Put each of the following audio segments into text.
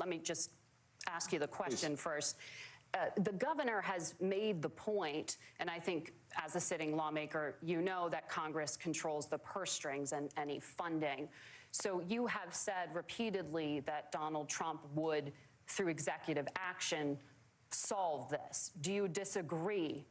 let me just ask you the question first. The governor has made the point, and I think as a sitting lawmaker, you know that Congress controls the purse strings and any funding. So you have said repeatedly that Donald Trump would, through executive action, solve this. Do you disagree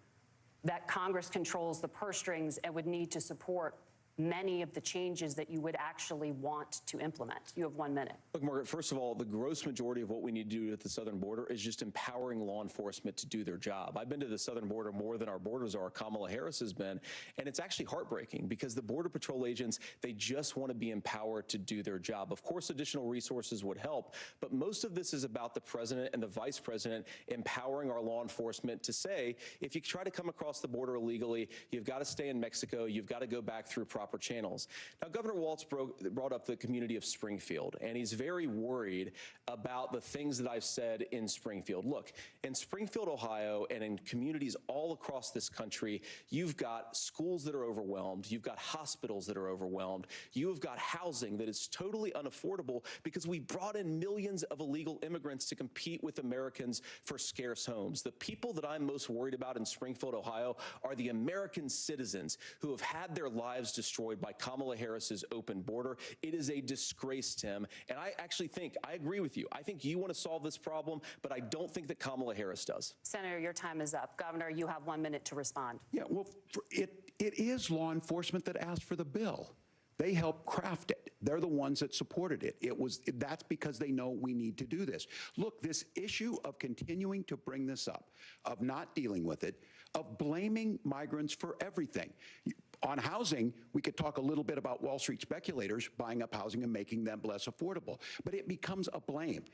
that Congress controls the purse strings and would need to support many of the changes that you would actually want to implement? You have 1 minute. Look, Margaret, first of all, the gross majority of what we need to do at the southern border is just empowering law enforcement to do their job. I've been to the southern border more than our borders are. Kamala Harris has been, and it's actually heartbreaking because the Border Patrol agents, they just want to be empowered to do their job. Of course, additional resources would help, but most of this is about the president and the vice president empowering our law enforcement to say, if you try to come across the border illegally, you've got to stay in Mexico, you've got to go back through proper channels. Now, Governor Walz brought up the community of Springfield, and he's very worried about the things that I've said in Springfield. Look, in Springfield, Ohio, and in communities all across this country, you've got schools that are overwhelmed, you've got hospitals that are overwhelmed, you've got housing that is totally unaffordable because we brought in millions of illegal immigrants to compete with Americans for scarce homes. The people that I'm most worried about in Springfield, Ohio, are the American citizens who have had their lives destroyed by Kamala Harris's open border. It is a disgrace, Tim. And I actually think, I agree with you. I think you want to solve this problem, but I don't think that Kamala Harris does. Senator, your time is up. Governor, you have 1 minute to respond. Yeah, well, it is law enforcement that asked for the bill. They helped craft it. They're the ones that supported it. That's because they know we need to do this. Look, this issue of continuing to bring this up, of not dealing with it, of blaming migrants for everything. On housing, we could talk a little bit about Wall Street speculators buying up housing and making them less affordable, but it becomes a blame.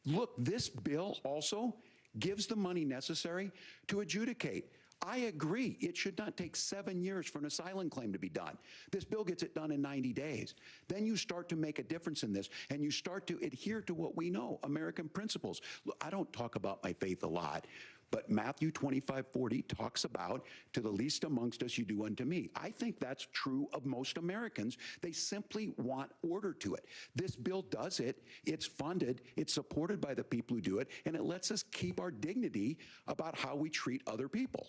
Look, this bill also gives the money necessary to adjudicate. I agree, it should not take 7 years for an asylum claim to be done. This bill gets it done in 90 days. Then you start to make a difference in this, and you start to adhere to what we know, American principles. Look, I don't talk about my faith a lot, but Matthew 25:40 talks about, to the least amongst us you do unto me. I think that's true of most Americans. They simply want order to it. This bill does it. It's funded. It's supported by the people who do it, and it lets us keep our dignity about how we treat other people.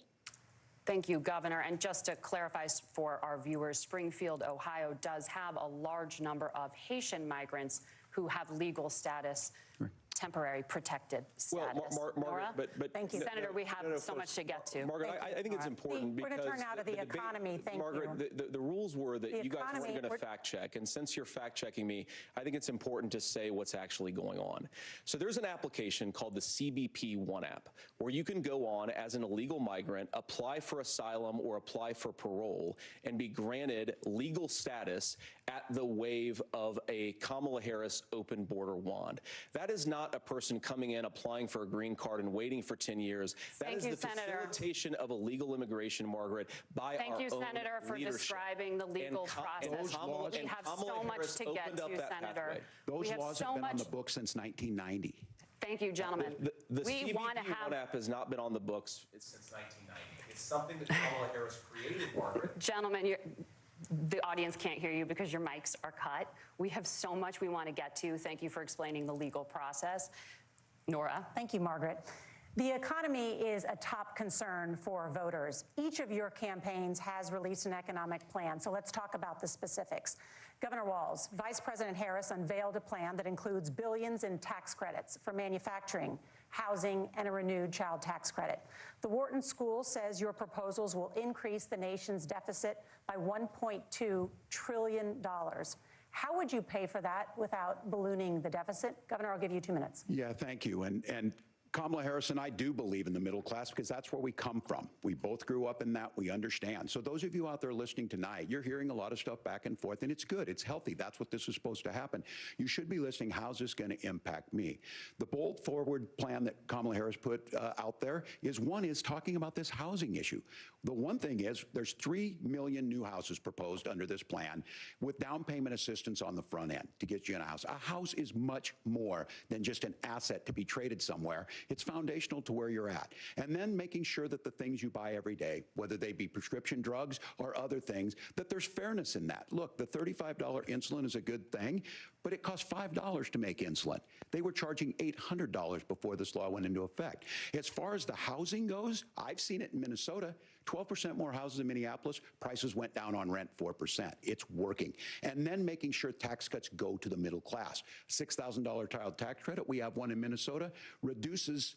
Thank you, Governor. And just to clarify for our viewers, Springfield, Ohio does have a large number of Haitian migrants who have legal status. Right. Temporary protected status. Well, Margaret, but thank you, Senator. We have so much to get to. Margaret, I think it's important because we're going to turn out of the economy. Thank you, Margaret. The rules were that you guys weren't going to fact check, and since you're fact checking me, I think it's important to say what's actually going on. So there's an application called the CBP One app, where you can go on as an illegal migrant, apply for asylum or apply for parole, and be granted legal status at the wave of a Kamala Harris open border wand. That is not a person coming in, applying for a green card and waiting for 10 years. That is the facilitation of illegal immigration, Margaret, by our own leadership. Thank you, Senator, for describing the legal process. We have so much to get to, Senator. Those laws have been on the books since 1990. Thank you, gentlemen. The CBP One app has not been on the books since 1990. It's something that Kamala Harris created, Margaret. Gentlemen, the audience can't hear you because your mics are cut. We have so much we want to get to. Thank you for explaining the legal process. Nora. Thank you, Margaret. The economy is a top concern for voters. Each of your campaigns has released an economic plan, so let's talk about the specifics. Governor Walz, Vice President Harris unveiled a plan that includes billions in tax credits for manufacturing, housing, and a renewed child tax credit. The Wharton School says your proposals will increase the nation's deficit by $1.2 trillion. How would you pay for that without ballooning the deficit? Governor, I'll give you 2 minutes. Yeah, thank you. And Kamala Harris and I do believe in the middle class because that's where we come from. We both grew up in that. We understand. So those of you out there listening tonight, you're hearing a lot of stuff back and forth, and it's good. It's healthy. That's what this is supposed to happen. You should be listening. How's this going to impact me? The bold forward plan that Kamala Harris put out there is talking about this housing issue. The one thing is there's 3 million new houses proposed under this plan with down payment assistance on the front end to get you in a house. A house is much more than just an asset to be traded somewhere. It's foundational to where you're at. And then making sure that the things you buy every day, whether they be prescription drugs or other things, that there's fairness in that. Look, the $35 insulin is a good thing, but it costs $5 to make insulin. They were charging $800 before this law went into effect. As far as the housing goes, I've seen it in Minnesota. 12% more houses in Minneapolis, prices went down on rent 4%. It's working. And then making sure tax cuts go to the middle class. $6,000 child tax credit, we have one in Minnesota, reduces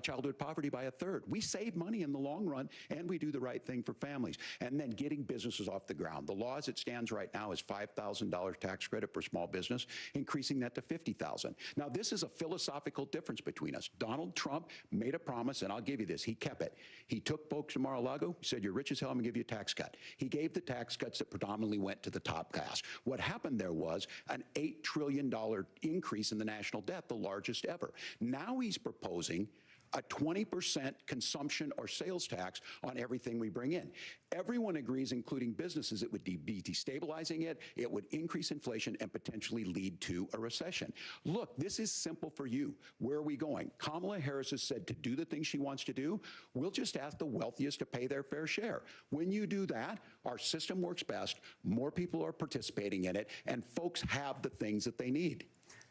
childhood poverty by 1/3. We save money in the long run, and we do the right thing for families. And then getting businesses off the ground. The law as it stands right now is $5,000 tax credit for small business, increasing that to $50,000. Now, this is a philosophical difference between us. Donald Trump made a promise, and I'll give you this, he kept it. He took folks to Mar-a-Lago, he said, you're rich as hell, I'm gonna give you a tax cut. He gave the tax cuts that predominantly went to the top class. What happened there was an $8 trillion increase in the national debt, the largest ever. Now he's proposing a 20% consumption or sales tax on everything we bring in. Everyone agrees, including businesses, it would be destabilizing it, it would increase inflation and potentially lead to a recession. Look, this is simple for you. Where are we going? Kamala Harris has said to do the things she wants to do, we'll just ask the wealthiest to pay their fair share. When you do that, our system works best, more people are participating in it, and folks have the things that they need.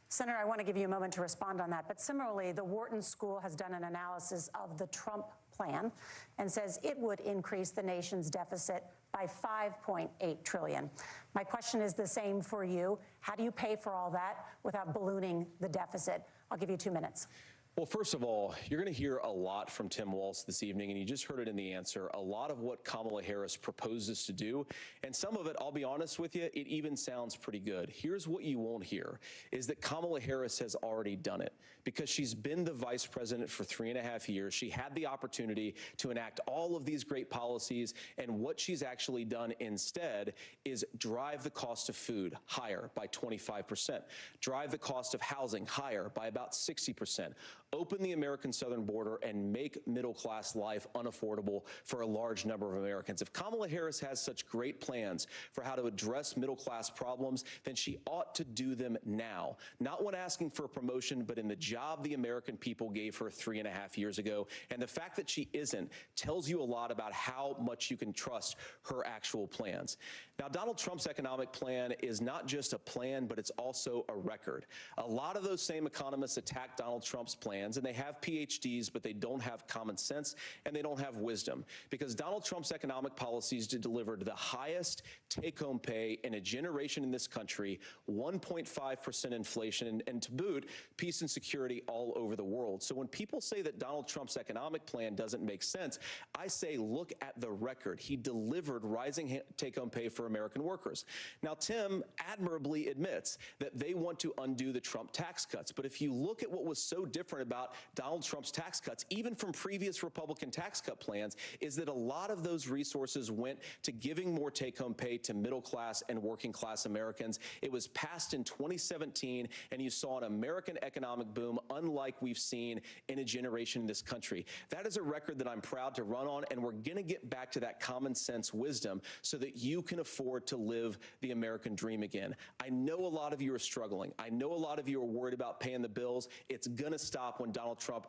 Senator, I want to give you a moment to respond on that. But similarly, the Wharton School has done an analysis of the Trump plan and says it would increase the nation's deficit by $5.8 trillion. My question is the same for you. How do you pay for all that without ballooning the deficit? I'll give you 2 minutes. Well, first of all, you're going to hear a lot from Tim Walz this evening, and you just heard it in the answer, a lot of what Kamala Harris proposes to do, and some of it, I'll be honest with you, it even sounds pretty good. Here's what you won't hear, is that Kamala Harris has already done it, because she's been the vice president for 3.5 years. She had the opportunity to enact all of these great policies, and what she's actually done instead is drive the cost of food higher by 25%, drive the cost of housing higher by about 60%, open the American southern border and make middle-class life unaffordable for a large number of Americans. If Kamala Harris has such great plans for how to address middle-class problems, then she ought to do them now. Not when asking for a promotion, but in the job the American people gave her 3.5 years ago. And the fact that she isn't tells you a lot about how much you can trust her actual plans. Now, Donald Trump's economic plan is not just a plan, but it's also a record. A lot of those same economists attack Donald Trump's plans, and they have PhDs, but they don't have common sense and they don't have wisdom, because Donald Trump's economic policies delivered the highest take-home pay in a generation in this country, 1.5% inflation, and to boot, peace and security all over the world. So when people say that Donald Trump's economic plan doesn't make sense, I say look at the record. He delivered rising take-home pay for American workers. Now, Tim admirably admits that they want to undo the Trump tax cuts, but if you look at what was so different about Donald Trump's tax cuts, even from previous Republican tax cut plans, is that a lot of those resources went to giving more take-home pay to middle-class and working-class Americans. It was passed in 2017, and you saw an American economic boom unlike we've seen in a generation in this country. That is a record that I'm proud to run on, and we're going to get back to that common sense wisdom so that you can afford to live the American dream again. I know a lot of you are struggling. I know a lot of you are worried about paying the bills. It's going to stop when Donald Trump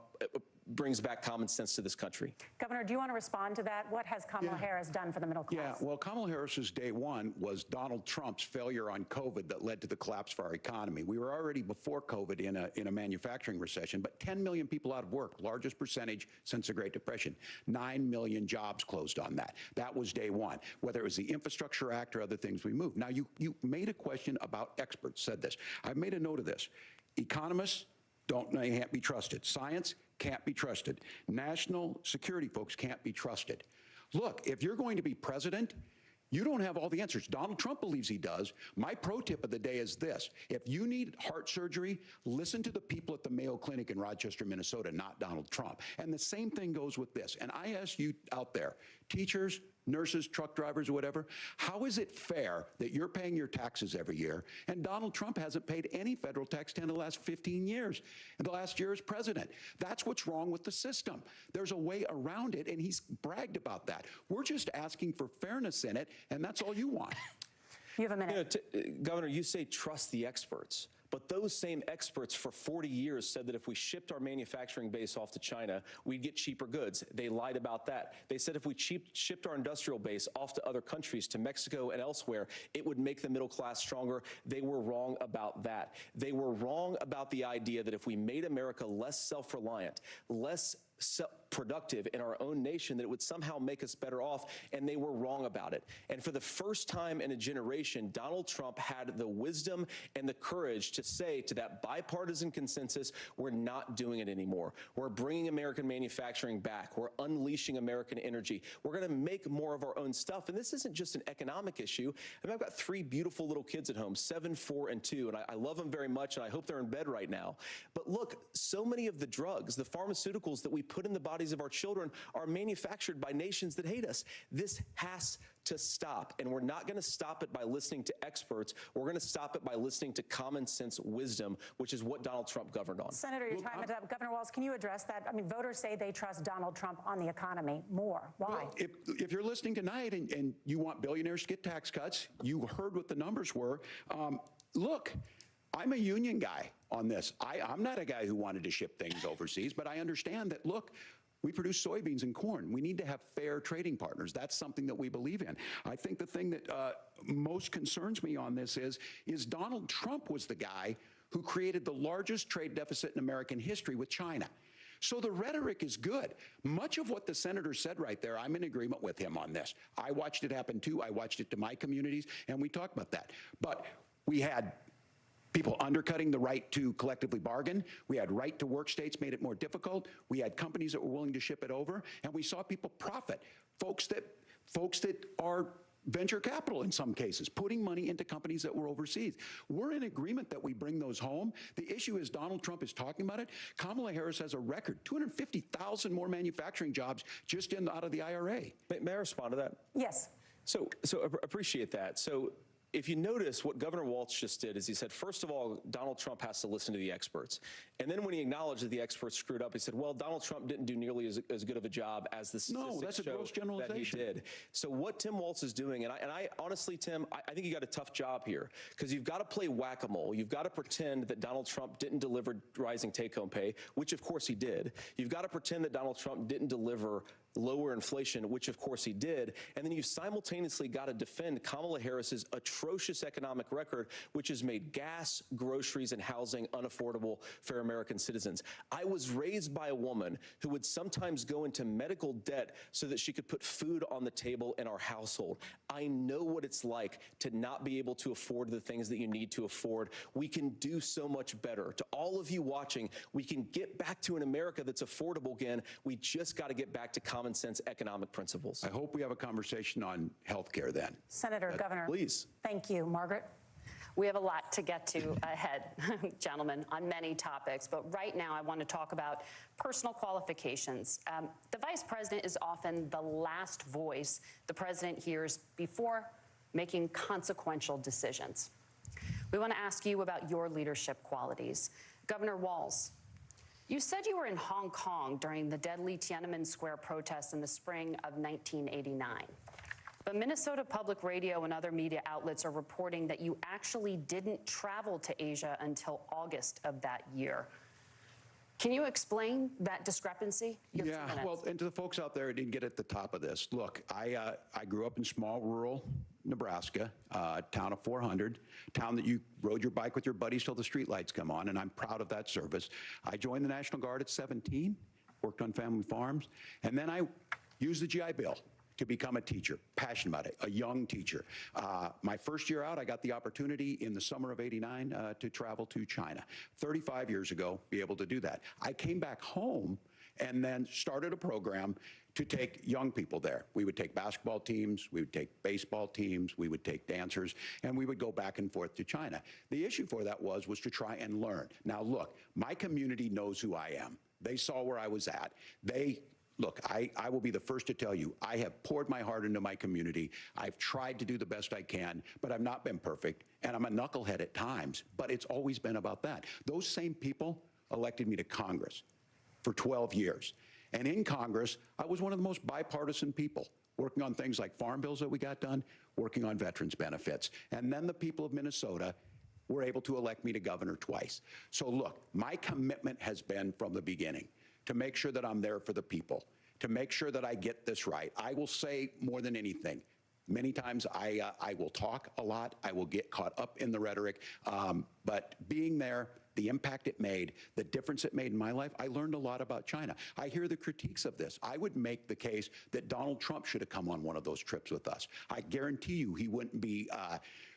brings back common sense to this country. Governor, do you want to respond to that? What has Kamala Harris done for the middle class? Yeah, well, Kamala Harris's day one was Donald Trump's failure on COVID that led to the collapse of our economy. We were already before COVID in a manufacturing recession, but 10 million people out of work, largest percentage since the Great Depression. 9 million jobs closed on that. That was day one. Whether it was the Infrastructure Act or other things we moved. Now, you made a question about experts, said this. I've made a note of this. Economists can't be trusted. Science can't be trusted. National security folks can't be trusted. Look, if you're going to be president, you don't have all the answers. Donald Trump believes he does. My pro tip of the day is this. If you need heart surgery, listen to the people at the Mayo Clinic in Rochester, Minnesota, not Donald Trump. And the same thing goes with this. And I ask you out there, teachers, nurses, truck drivers, or whatever, how is it fair that you're paying your taxes every year and Donald Trump hasn't paid any federal tax in the last 15 years, and the last year as president? That's what's wrong with the system. There's a way around it, and he's bragged about that. We're just asking for fairness in it, and that's all you want. You have a minute. Governor, you say trust the experts. But those same experts for 40 years said that if we shipped our manufacturing base off to China, we'd get cheaper goods. They lied about that. They said if we shipped our industrial base off to other countries, to Mexico and elsewhere, it would make the middle class stronger. They were wrong about that. They were wrong about the idea that if we made America less self-reliant, less productive in our own nation, that it would somehow make us better off, and they were wrong about it. And for the first time in a generation, Donald Trump had the wisdom and the courage to say to that bipartisan consensus, we're not doing it anymore. We're bringing American manufacturing back. We're unleashing American energy. We're going to make more of our own stuff. And this isn't just an economic issue. I mean, I've got 3 beautiful little kids at home, 7, 4, and 2, and I love them very much, and I hope they're in bed right now. But look, so many of the drugs, the pharmaceuticals that we put in the bodies of our children are manufactured by nations that hate us. This has to stop, and we're not going to stop it by listening to experts. We're going to stop it by listening to common sense wisdom, which is what Donald Trump governed on. Senator, your time is up. Governor Walz, can you address that? I mean, voters say they trust Donald Trump on the economy more. Why? Well, if you're listening tonight and you want billionaires to get tax cuts, you heard what the numbers were. Look, I'm a union guy on this. I'm not a guy who wanted to ship things overseas, but I understand that, look, we produce soybeans and corn. We need to have fair trading partners. That's something that we believe in. I think the thing that most concerns me on this is Donald Trump was the guy who created the largest trade deficit in American history with China. So the rhetoric is good. Much of what the senator said right there, I'm in agreement with him on this. I watched it happen too. I watched it to my communities, and we talked about that. But we had people undercutting the right to collectively bargain. We had right to work states made it more difficult. We had companies that were willing to ship it over, and we saw people profit. Folks that are venture capital in some cases, putting money into companies that were overseas. We're in agreement that we bring those home. The issue is Donald Trump is talking about it. Kamala Harris has a record, 250,000 more manufacturing jobs just out of the IRA. May I respond to that? Yes. So appreciate that. So if you notice, what Governor Walz just did is he said, first of all, Donald Trump has to listen to the experts. And then when he acknowledged that the experts screwed up, he said, well, Donald Trump didn't do nearly as good of a job as the statistics that's a gross show generalization. that he did. So what Tim Walz is doing, and I honestly, Tim, I think you got a tough job here, because you've got to play whack-a-mole. You've got to pretend that Donald Trump didn't deliver rising take-home pay, which of course he did. You've got to pretend that Donald Trump didn't deliver lower inflation, which of course he did. And then you've simultaneously got to defend Kamala Harris's atrocious economic record, which has made gas, groceries, and housing unaffordable for American citizens. I was raised by a woman who would sometimes go into medical debt so that she could put food on the table in our household. I know what it's like to not be able to afford the things that you need to afford. We can do so much better. To all of you watching, we can get back to an America that's affordable again. We just got to get back to common sense economic principles. I hope we have a conversation on health care then. Senator, Governor. Please. Thank you. Margaret? We have a lot to get to ahead, gentlemen, on many topics. But right now, I want to talk about personal qualifications. The vice president is often the last voice the president hears before making consequential decisions. We want to ask you about your leadership qualities. Governor Walz, you said you were in Hong Kong during the deadly Tiananmen Square protests in the spring of 1989. But Minnesota Public Radio and other media outlets are reporting that you actually didn't travel to Asia until August of that year. Can you explain that discrepancy? Yeah, well, and to the folks out there who didn't get at the top of this, look, I grew up in small rural Nebraska, town of 400, town that you rode your bike with your buddies till the streetlights come on, and I'm proud of that service. I joined the National Guard at 17, worked on family farms, and then I used the GI Bill to become a teacher, passionate about it, a young teacher. My first year out, I got the opportunity in the summer of '89 to travel to China. 35 years ago, be able to do that. I came back home and then started a program to take young people there. We would take basketball teams, we would take baseball teams, we would take dancers, and we would go back and forth to China. The issue for that was to try and learn. Now look, my community knows who I am. They saw where I was at. Look, I will be the first to tell you, I have poured my heart into my community. I've tried to do the best I can, but I've not been perfect, and I'm a knucklehead at times, but it's always been about that. Those same people elected me to Congress for 12 years. And in Congress, I was one of the most bipartisan people, working on things like farm bills that we got done, working on veterans benefits. And then the people of Minnesota were able to elect me to governor twice. So look, my commitment has been from the beginning to make sure that I'm there for the people, to make sure that I get this right. I will say more than anything, many times I will talk a lot, I will get caught up in the rhetoric, but being there, the impact it made, the difference it made in my life, I learned a lot about China. I hear the critiques of this. I would make the case that Donald Trump should have come on one of those trips with us. I guarantee you he wouldn't be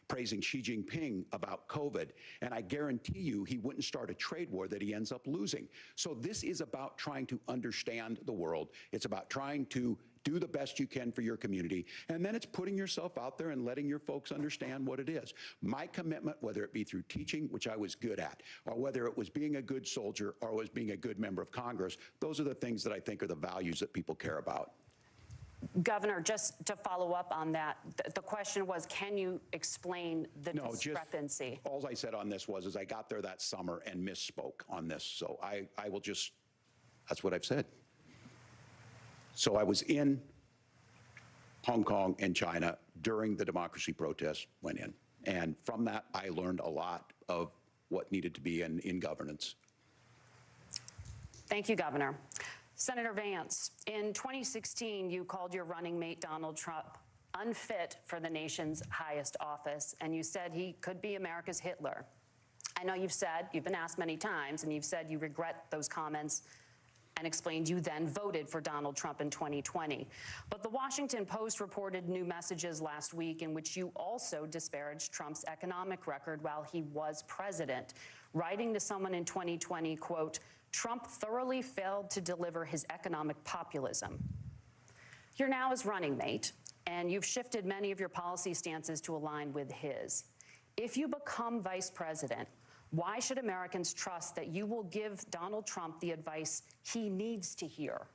praising Xi Jinping about COVID, and I guarantee you he wouldn't start a trade war that he ends up losing. So this is about trying to understand the world. It's about trying to do the best you can for your community, and then it's putting yourself out there and letting your folks understand what it is. My commitment, whether it be through teaching, which I was good at, or whether it was being a good soldier or was being a good member of Congress, those are the things that I think are the values that people care about. Governor, just to follow up on that, the question was, can you explain the discrepancy? All I said on this was I got there that summer and misspoke on this, so I will just, that's what I've said. So I was in Hong Kong and China during the democracy protests went in. And from that, I learned a lot of what needed to be in governance. Thank you, Governor. Senator Vance, in 2016, you called your running mate, Donald Trump, unfit for the nation's highest office, and you said he could be America's Hitler. I know you've been asked many times, and you've said you regret those comments and explained you then voted for Donald Trump in 2020. But the Washington Post reported new messages last week in which you also disparaged Trump's economic record while he was president, writing to someone in 2020, quote, Trump thoroughly failed to deliver his economic populism. You're now his running mate, and you've shifted many of your policy stances to align with his. If you become vice president, why should Americans trust that you will give Donald Trump the advice he needs to hear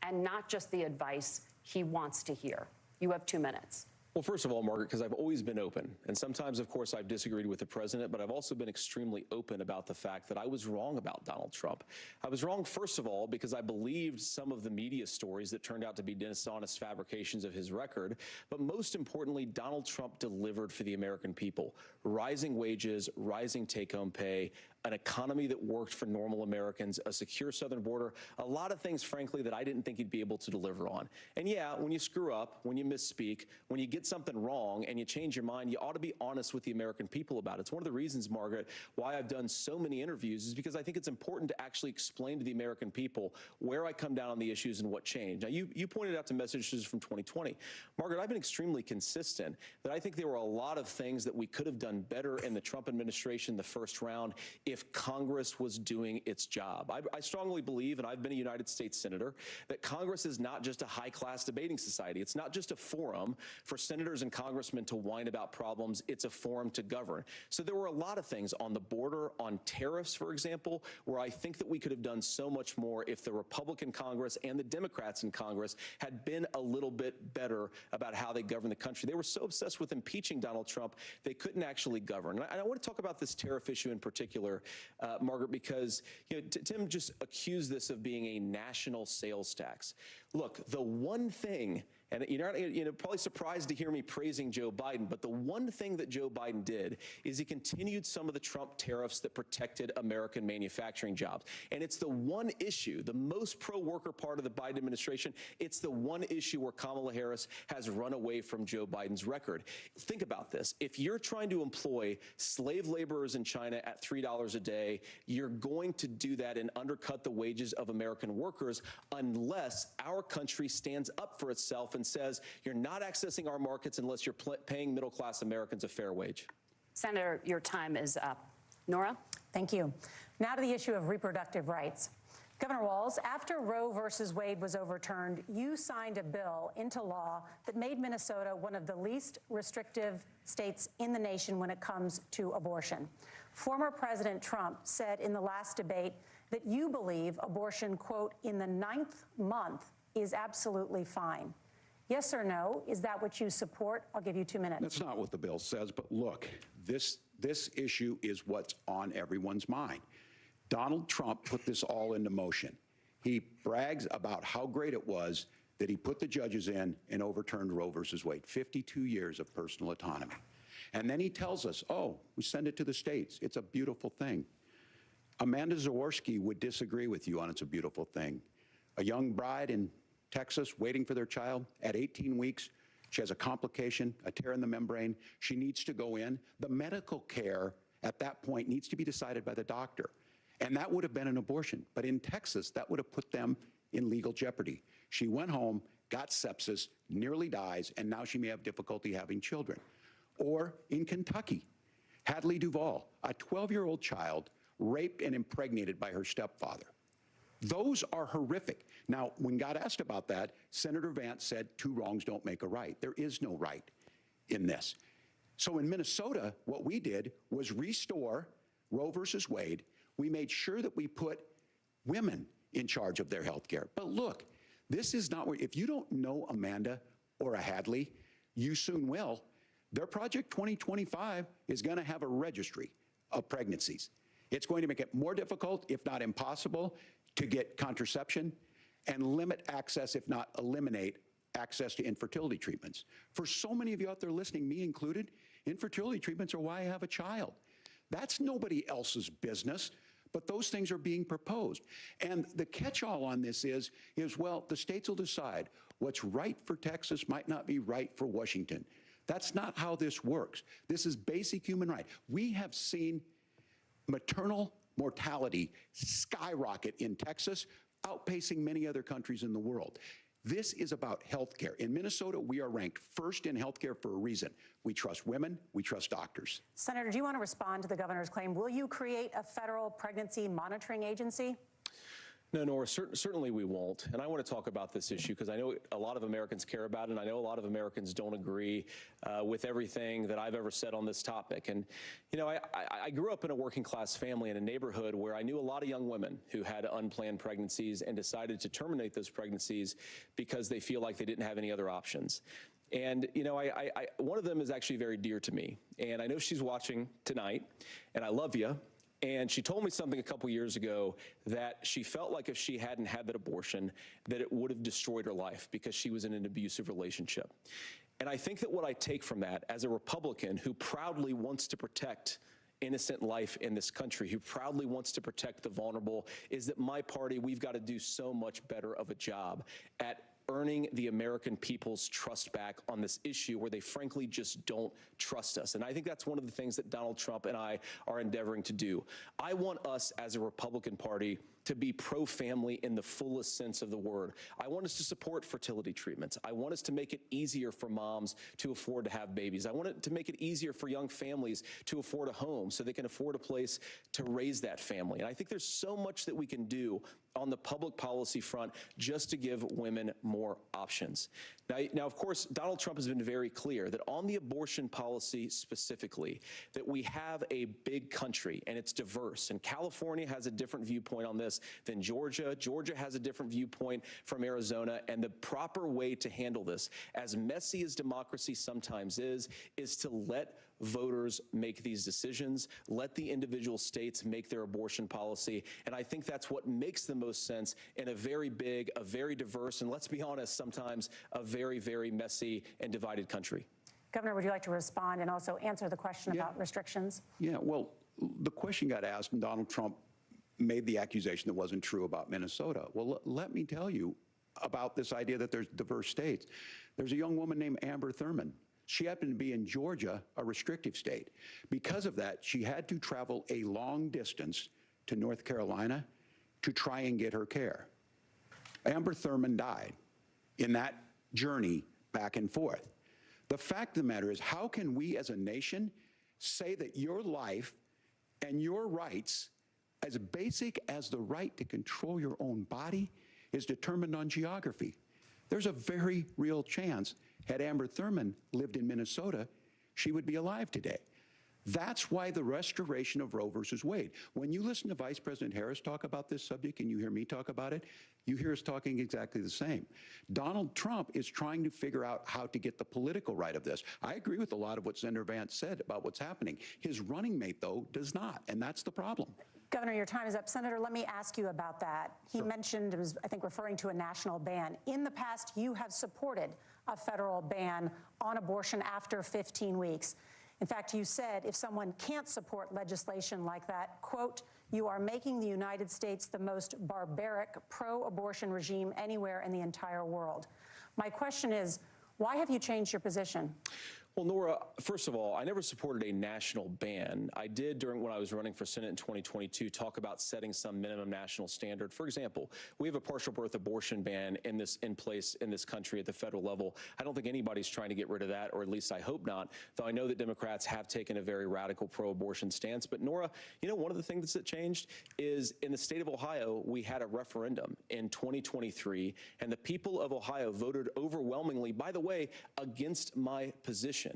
and not just the advice he wants to hear? You have 2 minutes. Well, first of all, Margaret, because I've always been open. And sometimes, of course, I've disagreed with the president, but I've also been extremely open about the fact that I was wrong about Donald Trump. I was wrong, first of all, because I believed some of the media stories that turned out to be dishonest fabrications of his record. But most importantly, Donald Trump delivered for the American people. Rising wages, rising take-home pay, an economy that worked for normal Americans, a secure southern border, a lot of things, frankly, that I didn't think he'd be able to deliver on. And yeah, when you screw up, when you misspeak, when you get something wrong and you change your mind, you ought to be honest with the American people about it. It's one of the reasons, Margaret, why I've done so many interviews is because I think it's important to actually explain to the American people where I come down on the issues and what changed. Now, you pointed out to messages from 2020. Margaret, I've been extremely consistent that I think there were a lot of things that we could have done better in the Trump administration the first round if Congress was doing its job. I strongly believe, and I've been a United States Senator, that Congress is not just a high-class debating society. It's not just a forum for senators and congressmen to whine about problems. It's a forum to govern. So there were a lot of things on the border, on tariffs, for example, where I think that we could have done so much more if the Republican Congress and the Democrats in Congress had been a little bit better about how they govern the country. They were so obsessed with impeaching Donald Trump, they couldn't actually govern. And I want to talk about this tariff issue in particular, Margaret, because Tim just accused this of being a national sales tax. Look, the one thing, and you're not, probably surprised to hear me praising Joe Biden, but the one thing that Joe Biden did is he continued some of the Trump tariffs that protected American manufacturing jobs. And it's the one issue, the most pro-worker part of the Biden administration, it's the one issue where Kamala Harris has run away from Joe Biden's record. Think about this. If you're trying to employ slave laborers in China at $3 a day, you're going to do that and undercut the wages of American workers unless our country stands up for itself and says you're not accessing our markets unless you're paying middle-class Americans a fair wage. Senator, your time is up. Nora? Thank you. Now to the issue of reproductive rights. Governor Walz, after Roe versus Wade was overturned, you signed a bill into law that made Minnesota one of the least restrictive states in the nation when it comes to abortion. Former President Trump said in the last debate that you believe abortion, quote, in the 9th month is absolutely fine. Yes or no? Is that what you support? I'll give you 2 minutes. That's not what the bill says, but look, this issue is what's on everyone's mind. Donald Trump put this all into motion. He brags about how great it was that he put the judges in and overturned Roe versus Wade, 52 years of personal autonomy. And then he tells us, oh, we send it to the states. It's a beautiful thing. Amanda Zaworski would disagree with you on it's a beautiful thing. A young bride in Texas waiting for their child at 18 weeks. She has a complication, a tear in the membrane. She needs to go in. The medical care at that point needs to be decided by the doctor. And that would have been an abortion. But in Texas, that would have put them in legal jeopardy. She went home, got sepsis, nearly dies, and now she may have difficulty having children. Or in Kentucky, Hadley Duval, a 12-year-old child raped and impregnated by her stepfather. Those are horrific. Now, when God asked about that, Senator Vance said, two wrongs don't make a right. There is no right in this. So in Minnesota, what we did was restore Roe versus Wade. We made sure that we put women in charge of their health care. But look, this is not where, if you don't know Amanda or a Hadley, you soon will. Their Project 2025 is going to have a registry of pregnancies. It's going to make it more difficult, if not impossible, to get contraception and limit access, if not eliminate access to infertility treatments. For so many of you out there listening, me included, infertility treatments are why I have a child. That's nobody else's business, but those things are being proposed. And the catch-all on this is, well, the states will decide what's right for Texas might not be right for Washington. That's not how this works. This is basic human right. We have seen maternal mortality skyrocket in Texas, outpacing many other countries in the world. This is about health care. In Minnesota, we are ranked first in health care for a reason. We trust women, we trust doctors. Senator, do you want to respond to the governor's claim? Will you create a federal pregnancy monitoring agency? No, Nora, certainly we won't. And I want to talk about this issue because I know a lot of Americans care about it, and I know a lot of Americans don't agree with everything that I've ever said on this topic. And, you know, I grew up in a working class family in a neighborhood where I knew a lot of young women who had unplanned pregnancies and decided to terminate those pregnancies because they feel like they didn't have any other options. And, you know, one of them is actually very dear to me. And I know she's watching tonight, and I love you. And she told me something a couple years ago that she felt like if she hadn't had that abortion, that it would have destroyed her life because she was in an abusive relationship. And I think that what I take from that as a Republican who proudly wants to protect innocent life in this country, who proudly wants to protect the vulnerable, is that my party, we've got to do so much better of a job at earning the American people's trust back on this issue where they frankly just don't trust us. And I think that's one of the things that Donald Trump and I are endeavoring to do. I want us as a Republican Party to be pro-family in the fullest sense of the word. I want us to support fertility treatments. I want us to make it easier for moms to afford to have babies. I want it to make it easier for young families to afford a home so they can afford a place to raise that family. And I think there's so much that we can do on the public policy front just to give women more options. Now, of course, Donald Trump has been very clear that on the abortion policy specifically, that we have a big country and it's diverse. And California has a different viewpoint on this than Georgia. Georgia has a different viewpoint from Arizona. And the proper way to handle this, as messy as democracy sometimes is to let voters make these decisions, let the individual states make their abortion policy. And I think that's what makes the most sense in a very big, a very diverse, and let's be honest, sometimes a very, very messy and divided country. Governor, would you like to respond and also answer the question about restrictions? Yeah, well, the question got asked and Donald Trump made the accusation that wasn't true about Minnesota. Well, let me tell you about this idea that there's diverse states. There's a young woman named Amber Thurman. She happened to be in Georgia, a restrictive state. Because of that, she had to travel a long distance to North Carolina to try and get her care. Amber Thurman died in that journey back and forth. The fact of the matter is, how can we as a nation say that your life and your rights, as basic as the right to control your own body, is determined on geography? There's a very real chance, had Amber Thurman lived in Minnesota, she would be alive today. That's why the restoration of Roe versus Wade. When you listen to Vice President Harris talk about this subject and you hear me talk about it, you hear us talking exactly the same. Donald Trump is trying to figure out how to get the political right of this. I agree with a lot of what Senator Vance said about what's happening. His running mate, though, does not, and that's the problem. Governor, your time is up. Senator, let me ask you about that. He mentioned, it was, I think, referring to a national ban. In the past, you have supported a federal ban on abortion after 15 weeks. In fact, you said if someone can't support legislation like that, quote, you are making the United States the most barbaric pro-abortion regime anywhere in the entire world. My question is, why have you changed your position? Well, Nora, first of all, I never supported a national ban. I did when I was running for Senate in 2022 talk about setting some minimum national standard. For example, we have a partial birth abortion ban in place in this country at the federal level. I don't think anybody's trying to get rid of that, or at least I hope not, though I know that Democrats have taken a very radical pro-abortion stance. But Nora, you know, one of the things that changed is in the state of Ohio, we had a referendum in 2023, and the people of Ohio voted overwhelmingly, by the way, against my position.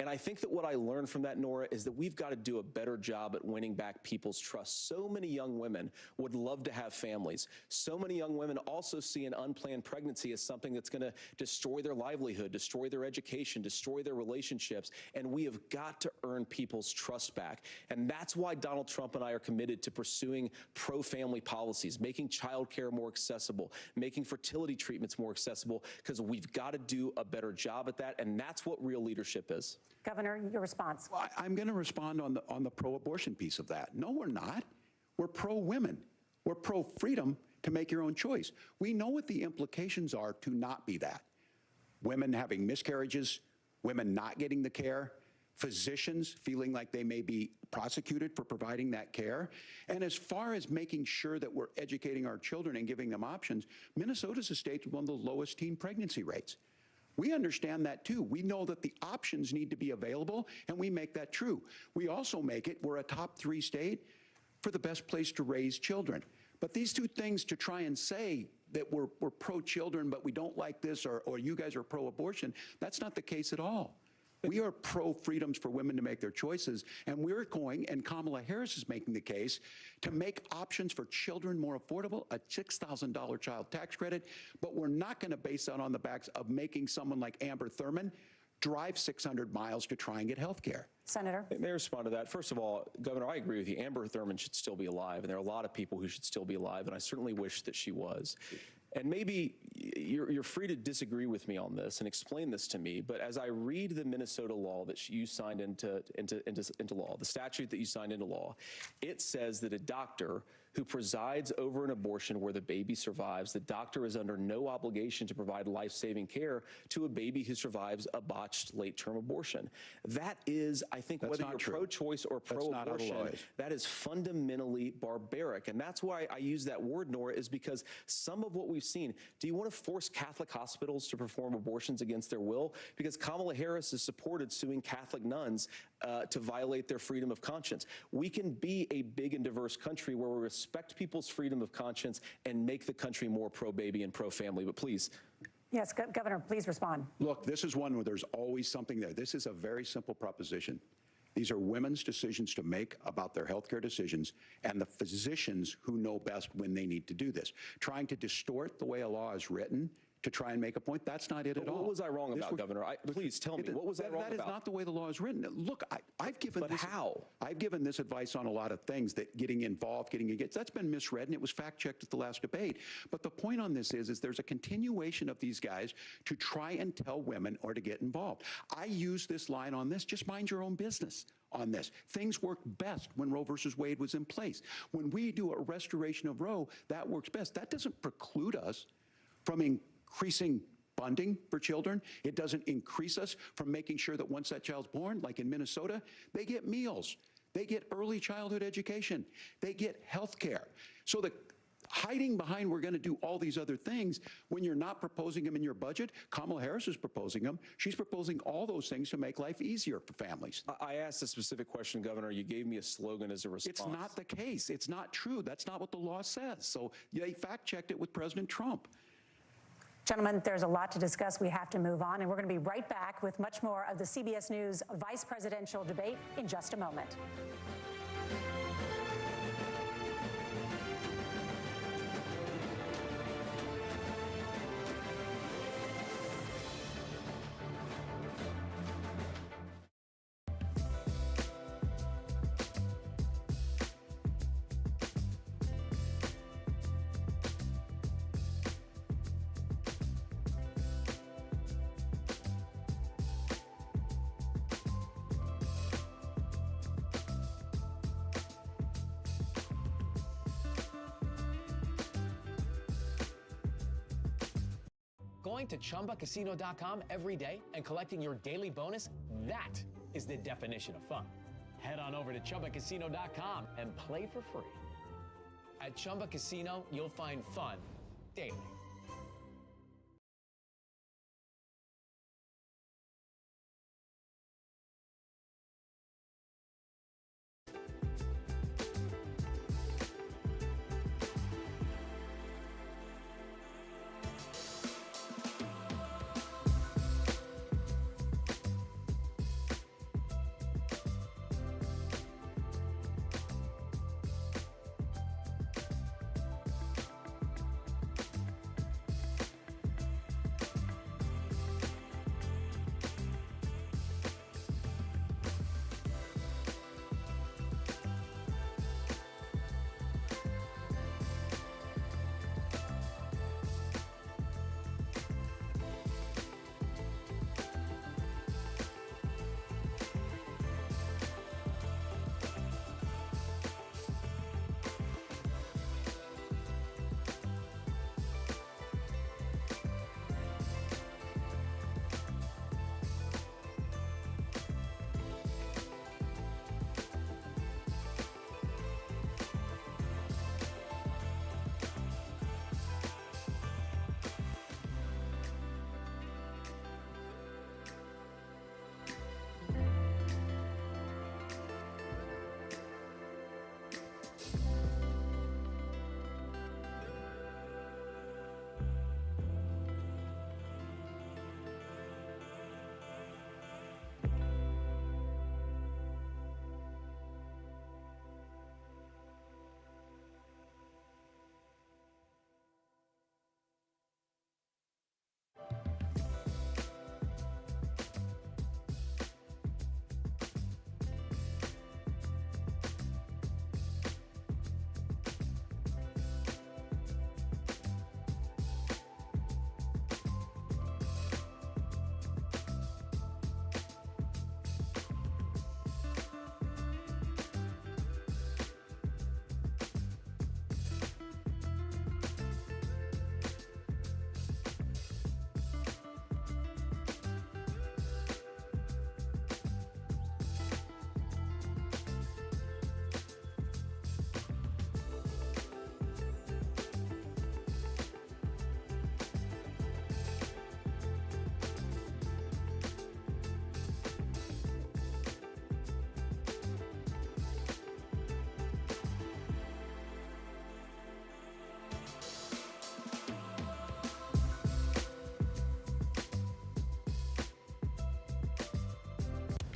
And I think that what I learned from that, Nora, is that we've got to do a better job at winning back people's trust. So many young women would love to have families. So many young women also see an unplanned pregnancy as something that's going to destroy their livelihood, destroy their education, destroy their relationships. And we have got to earn people's trust back. And that's why Donald Trump and I are committed to pursuing pro-family policies, making childcare more accessible, making fertility treatments more accessible, because we've got to do a better job at that. And that's what real leadership is. Governor, your response. Well, I'm going to respond on the pro-abortion piece of that. No, we're not. We're pro-women. We're pro-freedom to make your own choice. We know what the implications are to not be that. Women having miscarriages, women not getting the care, physicians feeling like they may be prosecuted for providing that care. And as far as making sure that we're educating our children and giving them options, Minnesota's a state with one of the lowest teen pregnancy rates. We understand that too. We know that the options need to be available, and we make that true. We also make it, we're a top 3 state for the best place to raise children. But these two things, to try and say that we're pro-children, but we don't like this, or you guys are pro-abortion, that's not the case at all. We are pro-freedoms for women to make their choices, and we're going, and Kamala Harris is making the case, to make options for children more affordable, a $6,000 child tax credit, but we're not going to base that on the backs of making someone like Amber Thurman drive 600 miles to try and get health care. Senator? May I respond to that? First of all, Governor, I agree with you. Amber Thurman should still be alive, and there are a lot of people who should still be alive, and I certainly wish that she was. And maybe you're free to disagree with me on this and explain this to me, but as I read the Minnesota law that you signed into law, the statute that you signed into law, it says that a doctor who presides over an abortion where the baby survives, the doctor is under no obligation to provide life-saving care to a baby who survives a botched late-term abortion. That is, I think, That's whether not you're true. pro-choice or pro-abortion, that is fundamentally barbaric. And that's why I use that word, Nora, is because some of what we've seen, do you want to force Catholic hospitals to perform abortions against their will? Because Kamala Harris has supported suing Catholic nuns to violate their freedom of conscience. We can be a big and diverse country where we respect people's freedom of conscience and make the country more pro-baby and pro-family. But please. Yes, Governor, please respond. Look, this is one where there's always something there. This is a very simple proposition. These are women's decisions to make about their healthcare decisions, and the physicians who know best when they need to do this. Trying to distort the way a law is written to try and make a point, that's not it at all. What was I wrong about, Governor? Please tell me, what was I wrong about? That is not the way the law is written. Look, I've given But this, how? I've given this advice on a lot of things, that getting involved, getting engaged, that's been misread, and it was fact-checked at the last debate. But the point on this is there's a continuation of these guys to try and tell women or to get involved. I use this line on this, just mind your own business on this. Things worked best when Roe versus Wade was in place. When we do a restoration of Roe, that works best. That doesn't preclude us from increasing funding for children. It doesn't increase us from making sure that once that child's born, like in Minnesota, they get meals, they get early childhood education, they get health care. So the hiding behind we're going to do all these other things when you're not proposing them in your budget, Kamala Harris is proposing them. She's proposing all those things to make life easier for families. I asked a specific question, Governor. You gave me a slogan as a response. It's not the case. It's not true. That's not what the law says. So they fact-checked it with President Trump. Gentlemen, there's a lot to discuss. We have to move on, and we're going to be right back with much more of the CBS News vice presidential debate in just a moment. Going to ChumbaCasino.com every day and collecting your daily bonus, that is the definition of fun. Head on over to ChumbaCasino.com and play for free. At Chumba Casino, you'll find fun daily.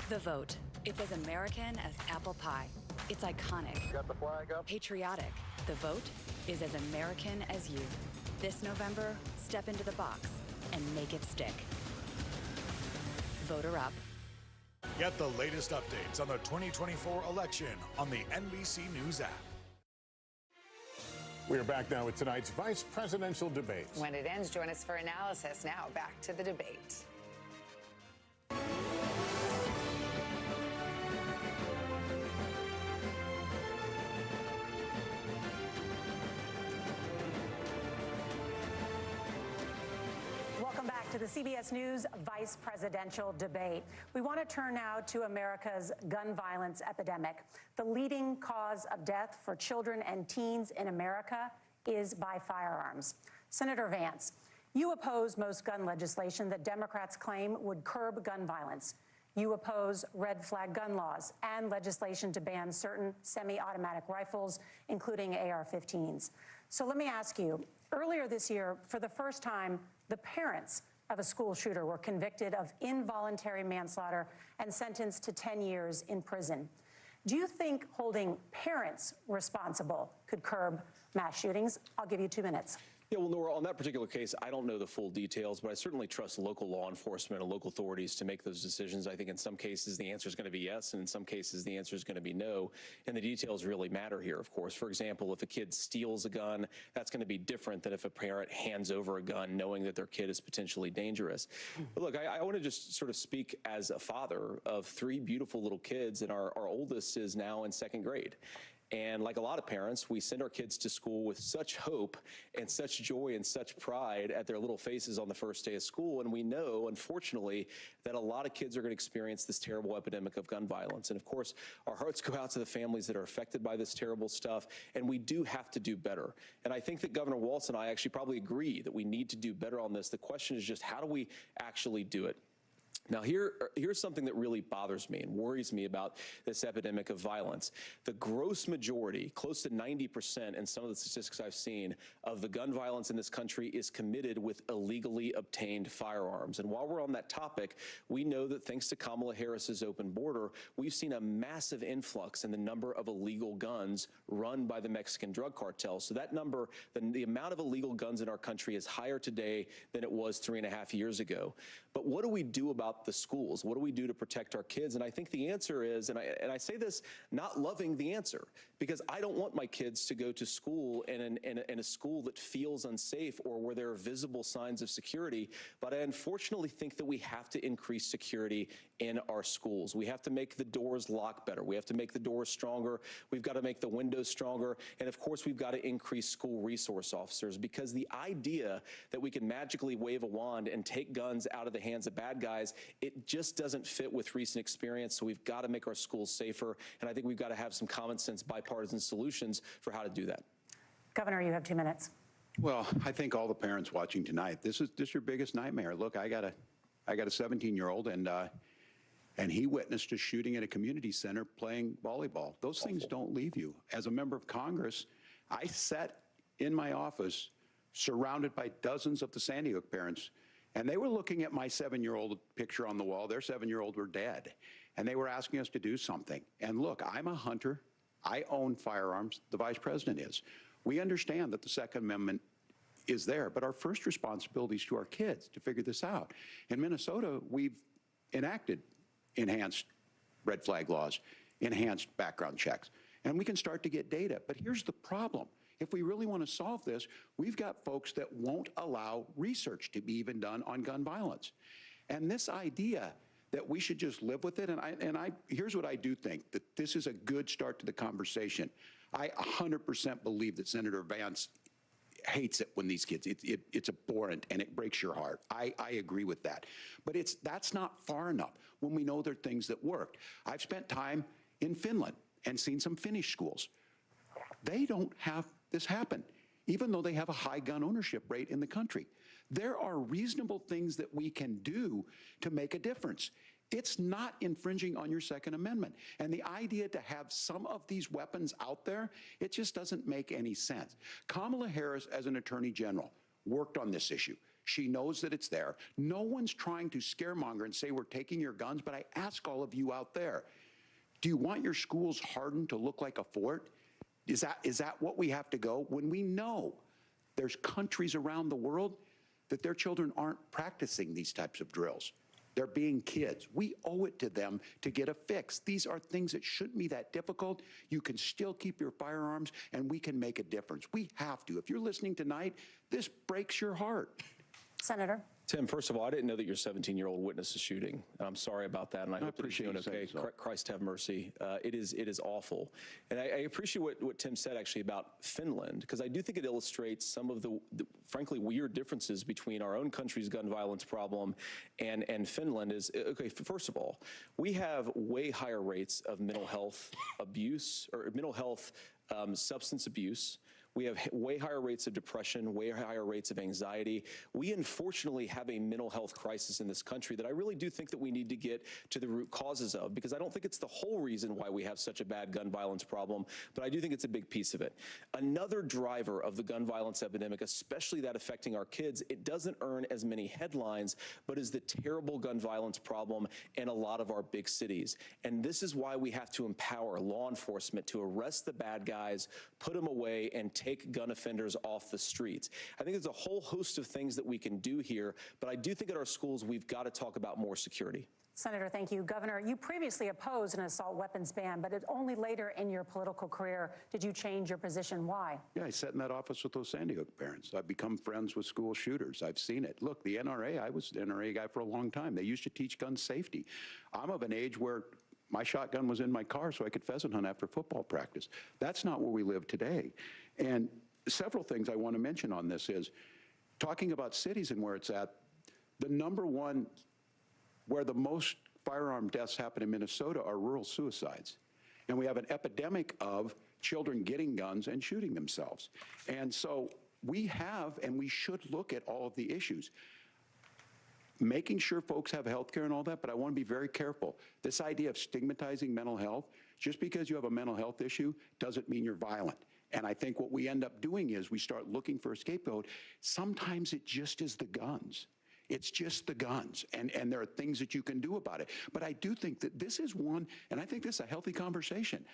The Vote. It's as American as apple pie. It's iconic. Got the flag up? Patriotic. The Vote is as American as you. This November, step into the box and make it stick. Vote her up. Get the latest updates on the 2024 election on the NBC News app. We are back now with tonight's vice presidential debate. When it ends, join us for analysis. Now back to the debate. Welcome back to the CBS News Vice Presidential Debate. We want to turn now to America's gun violence epidemic. The leading cause of death for children and teens in America is by firearms. Senator Vance, you oppose most gun legislation that Democrats claim would curb gun violence. You oppose red flag gun laws and legislation to ban certain semi-automatic rifles, including AR-15s. So let me ask you, earlier this year, for the first time, the parents of a school shooter were convicted of involuntary manslaughter and sentenced to 10 years in prison. Do you think holding parents responsible could curb mass shootings? I'll give you 2 minutes. Yeah, well, Nora, on that particular case, I don't know the full details, but I certainly trust local law enforcement and local authorities to make those decisions. I think in some cases the answer is going to be yes, and in some cases the answer is going to be no. And the details really matter here, of course. For example, if a kid steals a gun, that's going to be different than if a parent hands over a gun knowing that their kid is potentially dangerous. But look, I want to just sort of speak as a father of 3 beautiful little kids, and our oldest is now in 2nd grade. And like a lot of parents, we send our kids to school with such hope and such joy and such pride at their little faces on the first day of school. And we know, unfortunately, that a lot of kids are going to experience this terrible epidemic of gun violence. And of course, our hearts go out to the families that are affected by this terrible stuff. And we do have to do better. And I think that Governor Walz and I actually probably agree that we need to do better on this. The question is just, how do we actually do it? Now, here's something that really bothers me and worries me about this epidemic of violence. The gross majority, close to 90% in some of the statistics I've seen, of the gun violence in this country is committed with illegally obtained firearms. And while we're on that topic, we know that thanks to Kamala Harris's open border, we've seen a massive influx in the number of illegal guns run by the Mexican drug cartel. So that number, the amount of illegal guns in our country is higher today than it was 3.5 years ago. But what do we do about the schools? What do we do to protect our kids? And I think the answer is, and I say this not loving the answer, because I don't want my kids to go to school in a school that feels unsafe or where there are visible signs of security. But I unfortunately think that we have to increase security in our schools. We have to make the doors lock better. We have to make the doors stronger. We've got to make the windows stronger. And of course, we've got to increase school resource officers, because the idea that we can magically wave a wand and take guns out of the hands of bad guys, it just doesn't fit with recent experience. So we've got to make our schools safer. And I think we've got to have some common sense bipartisan solutions for how to do that. Governor, you have 2 minutes. Well, I think all the parents watching tonight, this is your biggest nightmare. Look, I got a 17-year-old, and he witnessed a shooting at a community center playing volleyball. Those things don't leave you. As a member of Congress, I sat in my office surrounded by dozens of the Sandy Hook parents, and they were looking at my 7-year-old picture on the wall. Their 7-year-old were dead, and they were asking us to do something. And look, I'm a hunter. I own firearms. The vice president is. We understand that the Second Amendment is there, but our first responsibility is to our kids to figure this out. In Minnesota, we've enacted enhanced red flag laws, enhanced background checks, and we can start to get data. But here's the problem. If we really want to solve this, we've got folks that won't allow research to be even done on gun violence. And this idea that we should just live with it, here's what I do think, that this is a good start to the conversation. I 100% believe that Senator Vance hates it when these kids, it's abhorrent and it breaks your heart. I agree with that. But that's not far enough when we know there are things that worked. I've spent time in Finland and seen some Finnish schools. They don't have this happen, even though they have a high gun ownership rate in the country. There are reasonable things that we can do to make a difference. It's not infringing on your Second Amendment. And the idea to have some of these weapons out there, it just doesn't make any sense. Kamala Harris, as an attorney general, worked on this issue. She knows that it's there. No one's trying to scaremonger and say we're taking your guns, but I ask all of you out there, do you want your schools hardened to look like a fort? Is that what we have to go when we know there's countries around the world that their children aren't practicing these types of drills? They're being kids. We owe it to them to get a fix. These are things that shouldn't be that difficult. You can still keep your firearms, and we can make a difference. We have to. If you're listening tonight, this breaks your heart. Senator. Tim, first of all, I didn't know that your 17-year-old witnessed a shooting. I'm sorry about that, and I hope that he's doing okay. Christ have mercy. It is awful. And I appreciate what Tim said, actually, about Finland, because I do think it illustrates some of the frankly, weird differences between our own country's gun violence problem and Finland. Okay, first of all, we have way higher rates of mental health abuse, or mental health substance abuse. We have way higher rates of depression, way higher rates of anxiety. We unfortunately have a mental health crisis in this country that I really do think that we need to get to the root causes of, because I don't think it's the whole reason why we have such a bad gun violence problem, but I do think it's a big piece of it. Another driver of the gun violence epidemic, especially that affecting our kids, it doesn't earn as many headlines, but is the terrible gun violence problem in a lot of our big cities. And this is why we have to empower law enforcement to arrest the bad guys, put them away, and take gun offenders off the streets. I think there's a whole host of things that we can do here, but I do think at our schools we've got to talk about more security. Senator, thank you. Governor, you previously opposed an assault weapons ban, but only later in your political career did you change your position. Why? Yeah, I sat in that office with those Sandy Hook parents. I've become friends with school shooters. I've seen it. Look, the NRA, I was the NRA guy for a long time. They used to teach gun safety. I'm of an age where My shotgun was in my car so I could pheasant hunt after football practice. That's not where we live today. And several things I want to mention on this is, talking about cities and where it's at, the number one where the most firearm deaths happen in Minnesota are rural suicides. And we have an epidemic of children getting guns and shooting themselves. And so we have, and we should look at all of the issues, making sure folks have health care and all that, but I want to be very careful. This idea of stigmatizing mental health, just because you have a mental health issue doesn't mean you're violent. And I think what we end up doing is we start looking for a scapegoat. Sometimes it just is the guns. It's just the guns, and there are things that you can do about it. But I do think that this is one, and I think this is a healthy conversation.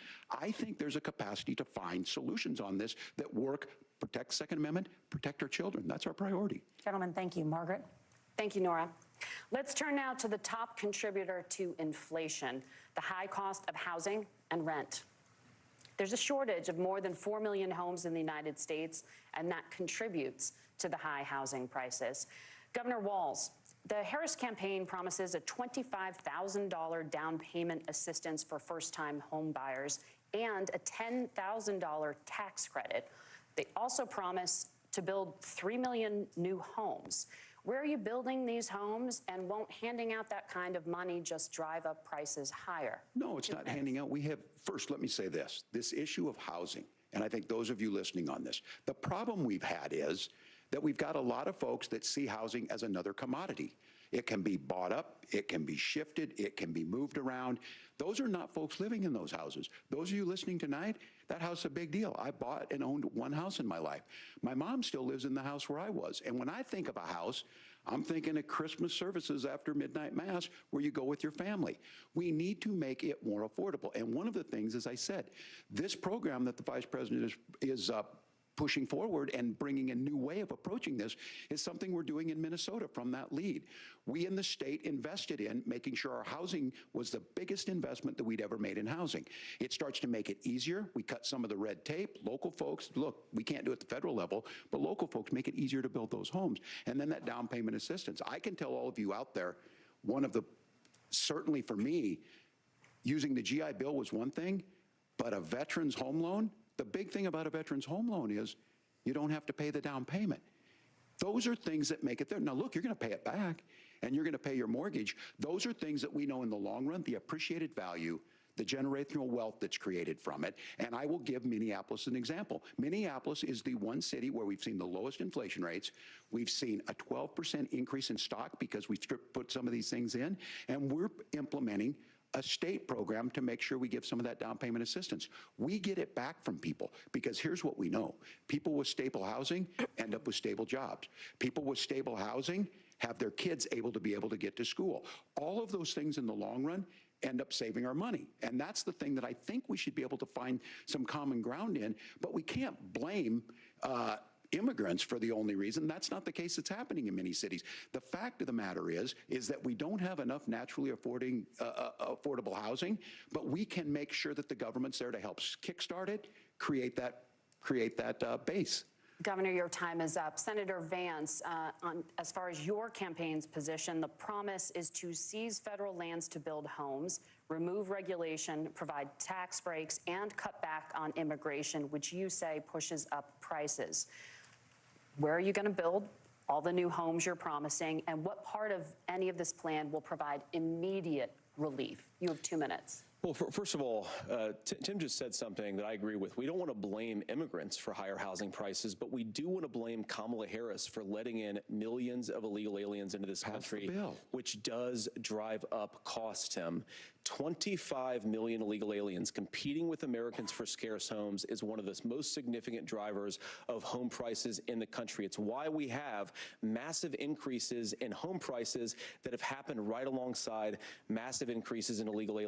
I think there's a capacity to find solutions on this that work, protect Second Amendment, protect our children. That's our priority. Gentlemen, thank you. Margaret? Thank you, Nora. Let's turn now to the top contributor to inflation, the high cost of housing and rent. There's a shortage of more than 4 million homes in the United States, and that contributes to the high housing prices. Governor Walz, the Harris campaign promises a $25,000 down payment assistance for first-time home buyers and a $10,000 tax credit. They also promise to build 3 million new homes. Where are you building these homes, and won't handing out that kind of money just drive up prices higher? No, it's not handing out. We have, first, let me say this issue of housing, and I think those of you listening on this, the problem we've had is that we've got a lot of folks that see housing as another commodity. It can be bought up, it can be shifted, it can be moved around. Those are not folks living in those houses. Those of you listening tonight, that house is a big deal. I bought and owned one house in my life. My mom still lives in the house where I was. And when I think of a house, I'm thinking of Christmas services after midnight mass where you go with your family. We need to make it more affordable. And one of the things, as I said, this program that the Vice President is pushing forward and bringing a new way of approaching this is something we're doing in Minnesota from that lead. We in the state invested in making sure our housing was the biggest investment that we'd ever made in housing. It starts to make it easier. We cut some of the red tape. Local folks, look, we can't do it at the federal level, but local folks make it easier to build those homes. And then that down payment assistance. I can tell all of you out there, one of the, certainly for me, using the GI Bill was one thing, but a veteran's home loan, the big thing about a veteran's home loan is you don't have to pay the down payment. Those are things that make it there. Now, look, you're going to pay it back, and you're going to pay your mortgage. Those are things that we know in the long run, the appreciated value, the generational wealth that's created from it. And I will give Minneapolis an example. Minneapolis is the one city where we've seen the lowest inflation rates. We've seen a 12% increase in stock because we've put some of these things in, and we're implementing a state program to make sure we give some of that down payment assistance. We get it back from people because here's what we know. People with stable housing end up with stable jobs. People with stable housing have their kids able to get to school. All of those things in the long run end up saving our money. And that's the thing that I think we should be able to find some common ground in, but we can't blame immigrants for the only reason. That's not the case that's happening in many cities. The fact of the matter is that we don't have enough naturally affordable housing, but we can make sure that the government's there to help kickstart it, create that base. Governor, your time is up. Senator Vance, as far as your campaign's position, the promise is to seize federal lands to build homes, remove regulation, provide tax breaks, and cut back on immigration, which you say pushes up prices. Where are you going to build all the new homes you're promising, and what part of any of this plan will provide immediate relief? You have 2 minutes. Well, first of all, Tim just said something that I agree with. We don't want to blame immigrants for higher housing prices, but we do want to blame Kamala Harris for letting in millions of illegal aliens into this country, which does drive up costs, Tim. 25 million illegal aliens competing with Americans for scarce homes is one of the most significant drivers of home prices in the country. It's why we have massive increases in home prices that have happened right alongside massive increases in illegal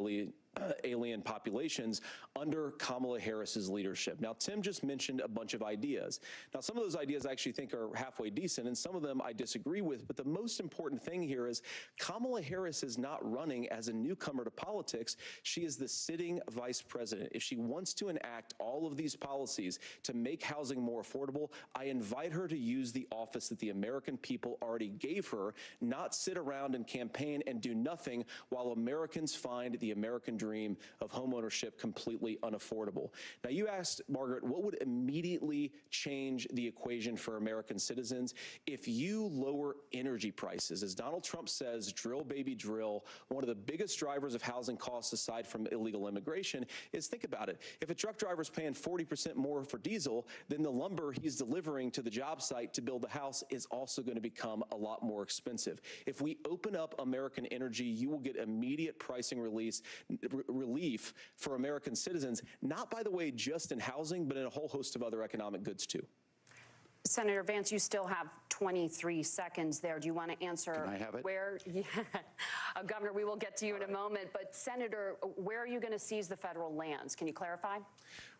alien populations under Kamala Harris's leadership. Now, Tim just mentioned a bunch of ideas. Now, some of those ideas I actually think are halfway decent, and some of them I disagree with, but the most important thing here is Kamala Harris is not running as a newcomer to politics. politics. She is the sitting vice president. If she wants to enact all of these policies to make housing more affordable, I invite her to use the office that the American people already gave her, not sit around and campaign and do nothing while Americans find the American dream of homeownership completely unaffordable. Now, you asked, Margaret, what would immediately change the equation for American citizens? If you lower energy prices, as Donald Trump says, drill, baby, drill, one of the biggest drivers of housing costs aside from illegal immigration is, think about it, if a truck driver's paying 40% more for diesel, then the lumber he's delivering to the job site to build the house is also going to become a lot more expensive. If we open up American energy, you will get immediate pricing relief for American citizens, not, by the way, just in housing, but in a whole host of other economic goods too. Senator Vance, you still have 23 seconds there. Do you want to answer? Can I have it? Where, yeah. Governor, we will get to you in a moment, but Senator, where are you going to seize the federal lands? Can you clarify?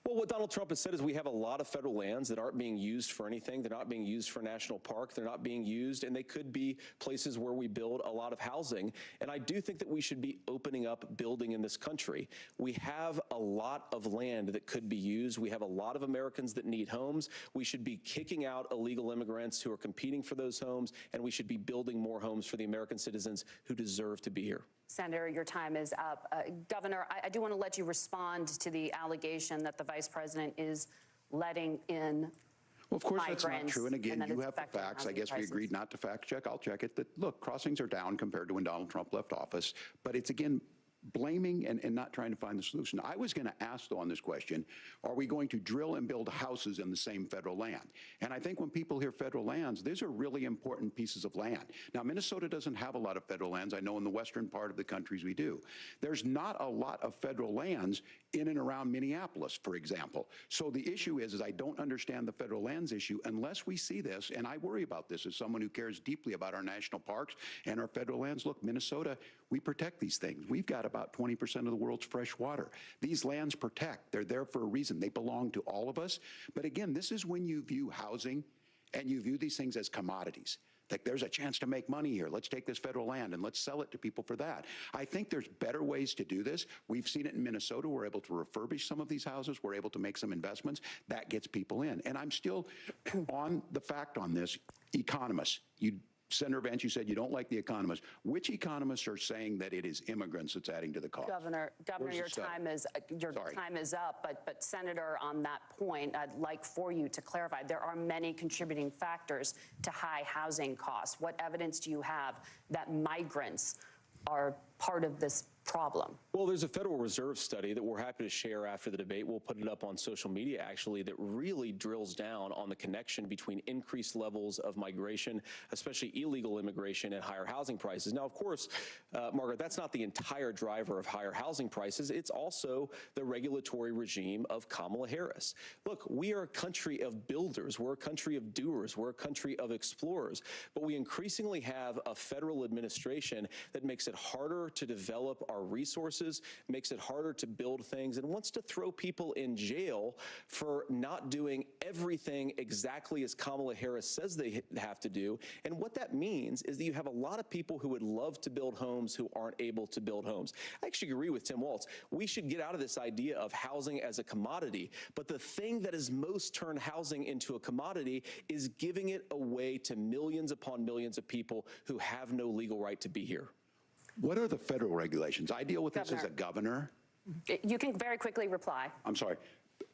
Well, what Donald Trump has said is we have a lot of federal lands that aren't being used for anything. They're not being used for national park. They're not being used, and they could be places where we build a lot of housing. And I do think that we should be opening up building in this country. We have a lot of land that could be used. We have a lot of Americans that need homes. We should be kicking out illegal immigrants who are competing for those homes, and we should be building more homes for the American citizens who deserve to be here. Senator, your time is up. Governor, I do want to let you respond to the allegation that the vice president is letting in Well, of course, that's not migrants, true. And again, that you it's have the affecting facts. I housing guess we prices. agreed not to fact check. I'll check it. That, look, crossings are down compared to when Donald Trump left office. But it's, again, blaming and not trying to find the solution. I was going to ask, though, on this question, are we going to drill and build houses in the same federal land? And I think when people hear federal lands, these are really important pieces of land. Now, Minnesota doesn't have a lot of federal lands. I know in the western part of the countries we do. There's not a lot of federal lands in and around Minneapolis, for example. So the issue is I don't understand the federal lands issue unless we see this, and I worry about this as someone who cares deeply about our national parks and our federal lands. Look, Minnesota, we protect these things. We've got about 20% of the world's fresh water. These lands protect. They're there for a reason. They belong to all of us. But again, this is when you view housing and you view these things as commodities. Like, there's a chance to make money here. Let's take this federal land and let's sell it to people for that. I think there's better ways to do this. We've seen it in Minnesota. We're able to refurbish some of these houses. We're able to make some investments. That gets people in. And I'm still on the fact on this. Economists, Senator Vance, you said you don't like the economists. Which economists are saying that it is immigrants that's adding to the cost? Governor, your time is up. But Senator, on that point, I'd like for you to clarify. There are many contributing factors to high housing costs. What evidence do you have that migrants are part of this problem? Well, there's a Federal Reserve study that we're happy to share after the debate. We'll put it up on social media, actually, that really drills down on the connection between increased levels of migration, especially illegal immigration, and higher housing prices. Now, of course, Margaret, that's not the entire driver of higher housing prices. It's also the regulatory regime of Kamala Harris. Look, we are a country of builders. We're a country of doers. We're a country of explorers. But we increasingly have a federal administration that makes it harder to develop our resources, makes it harder to build things, and wants to throw people in jail for not doing everything exactly as Kamala Harris says they have to do. And what that means is that you have a lot of people who would love to build homes who aren't able to build homes. I actually agree with Tim Walz. We should get out of this idea of housing as a commodity. But the thing that has most turned housing into a commodity is giving it away to millions upon millions of people who have no legal right to be here. What are the federal regulations? I deal with this as a governor. You can very quickly reply. I'm sorry.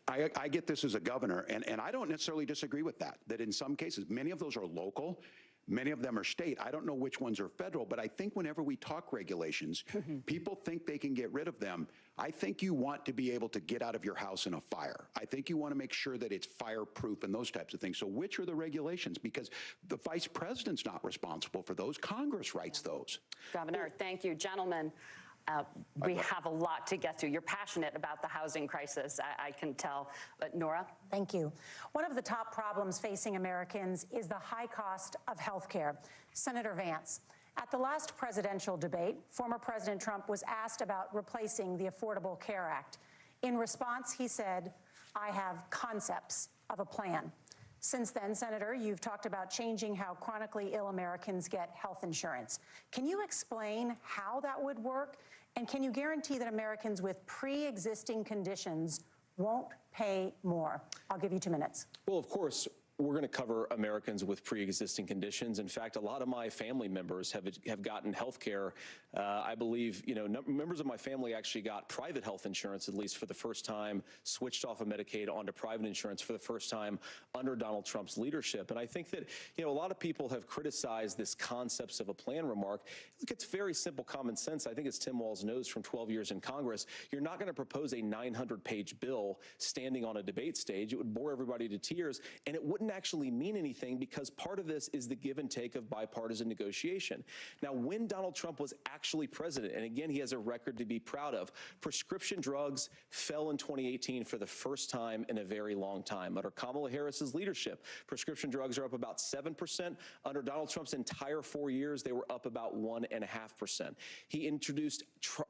I get this as a governor, and I don't necessarily disagree with that in some cases, many of those are local, many of them are state. I don't know which ones are federal, but I think whenever we talk regulations, people think they can get rid of them. I think you want to be able to get out of your house in a fire. I think you want to make sure that it's fireproof and those types of things. So which are the regulations? Because the vice president's not responsible for those. Congress writes those. Governor, thank you. Gentlemen, we have a lot to get to. You're passionate about the housing crisis, I can tell. But Nora? Thank you. One of the top problems facing Americans is the high cost of health care. Senator Vance, at the last presidential debate, former President Trump was asked about replacing the Affordable Care Act. In response, he said, "I have concepts of a plan." Since then, Senator, you've talked about changing how chronically ill Americans get health insurance. Can you explain how that would work And can you guarantee that Americans with pre-existing conditions won't pay more? I'll give you 2 minutes. Well, of course, we're going to cover Americans with pre-existing conditions. In fact, a lot of my family members have gotten health care. I believe, members of my family actually got private health insurance, at least for the first time, switched off of Medicaid onto private insurance for the first time under Donald Trump's leadership. And I think that, a lot of people have criticized this concepts of a plan remark. Look, it's very simple common sense. I think as Tim Walz knows from 12 years in Congress, you're not going to propose a 900-page bill standing on a debate stage. It would bore everybody to tears, and it wouldn't actually mean anything because part of this is the give and take of bipartisan negotiation. Now, when Donald Trump was actually president, and again, he has a record to be proud of, prescription drugs fell in 2018 for the first time in a very long time. Under Kamala Harris's leadership, prescription drugs are up about 7%. Under Donald Trump's entire 4 years, they were up about 1.5%. He introduced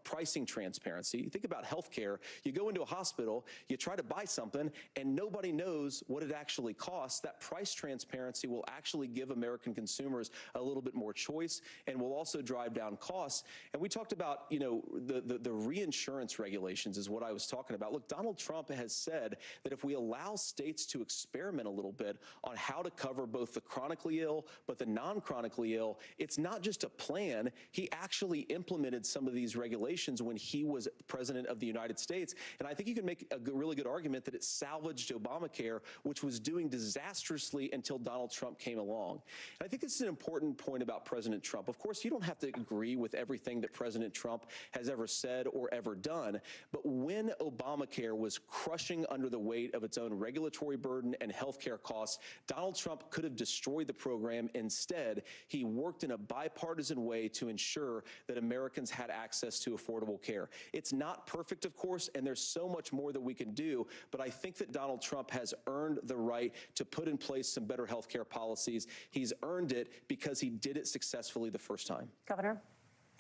pricing transparency. Think about healthcare. You go into a hospital, you try to buy something, and nobody knows what it actually costs. That price transparency will actually give American consumers a little bit more choice and will also drive down costs. And we talked about, the reinsurance regulations is what I was talking about. Look, Donald Trump has said that if we allow states to experiment a little bit on how to cover both the chronically ill but the non-chronically ill, it's not just a plan. He actually implemented some of these regulations when he was president of the United States. And I think you can make a really good argument that it salvaged Obamacare, which was doing disastrously until Donald Trump came along. And I think this is an important point about President Trump. Of course, you don't have to agree with everything that President Trump has ever said or ever done, but when Obamacare was crushing under the weight of its own regulatory burden and healthcare costs, Donald Trump could have destroyed the program. Instead, he worked in a bipartisan way to ensure that Americans had access to affordable care. It's not perfect, of course, and there's so much more that we can do, but I think that Donald Trump has earned the right to put in place some better health care policies. He's earned it because he did it successfully the first time. Governor?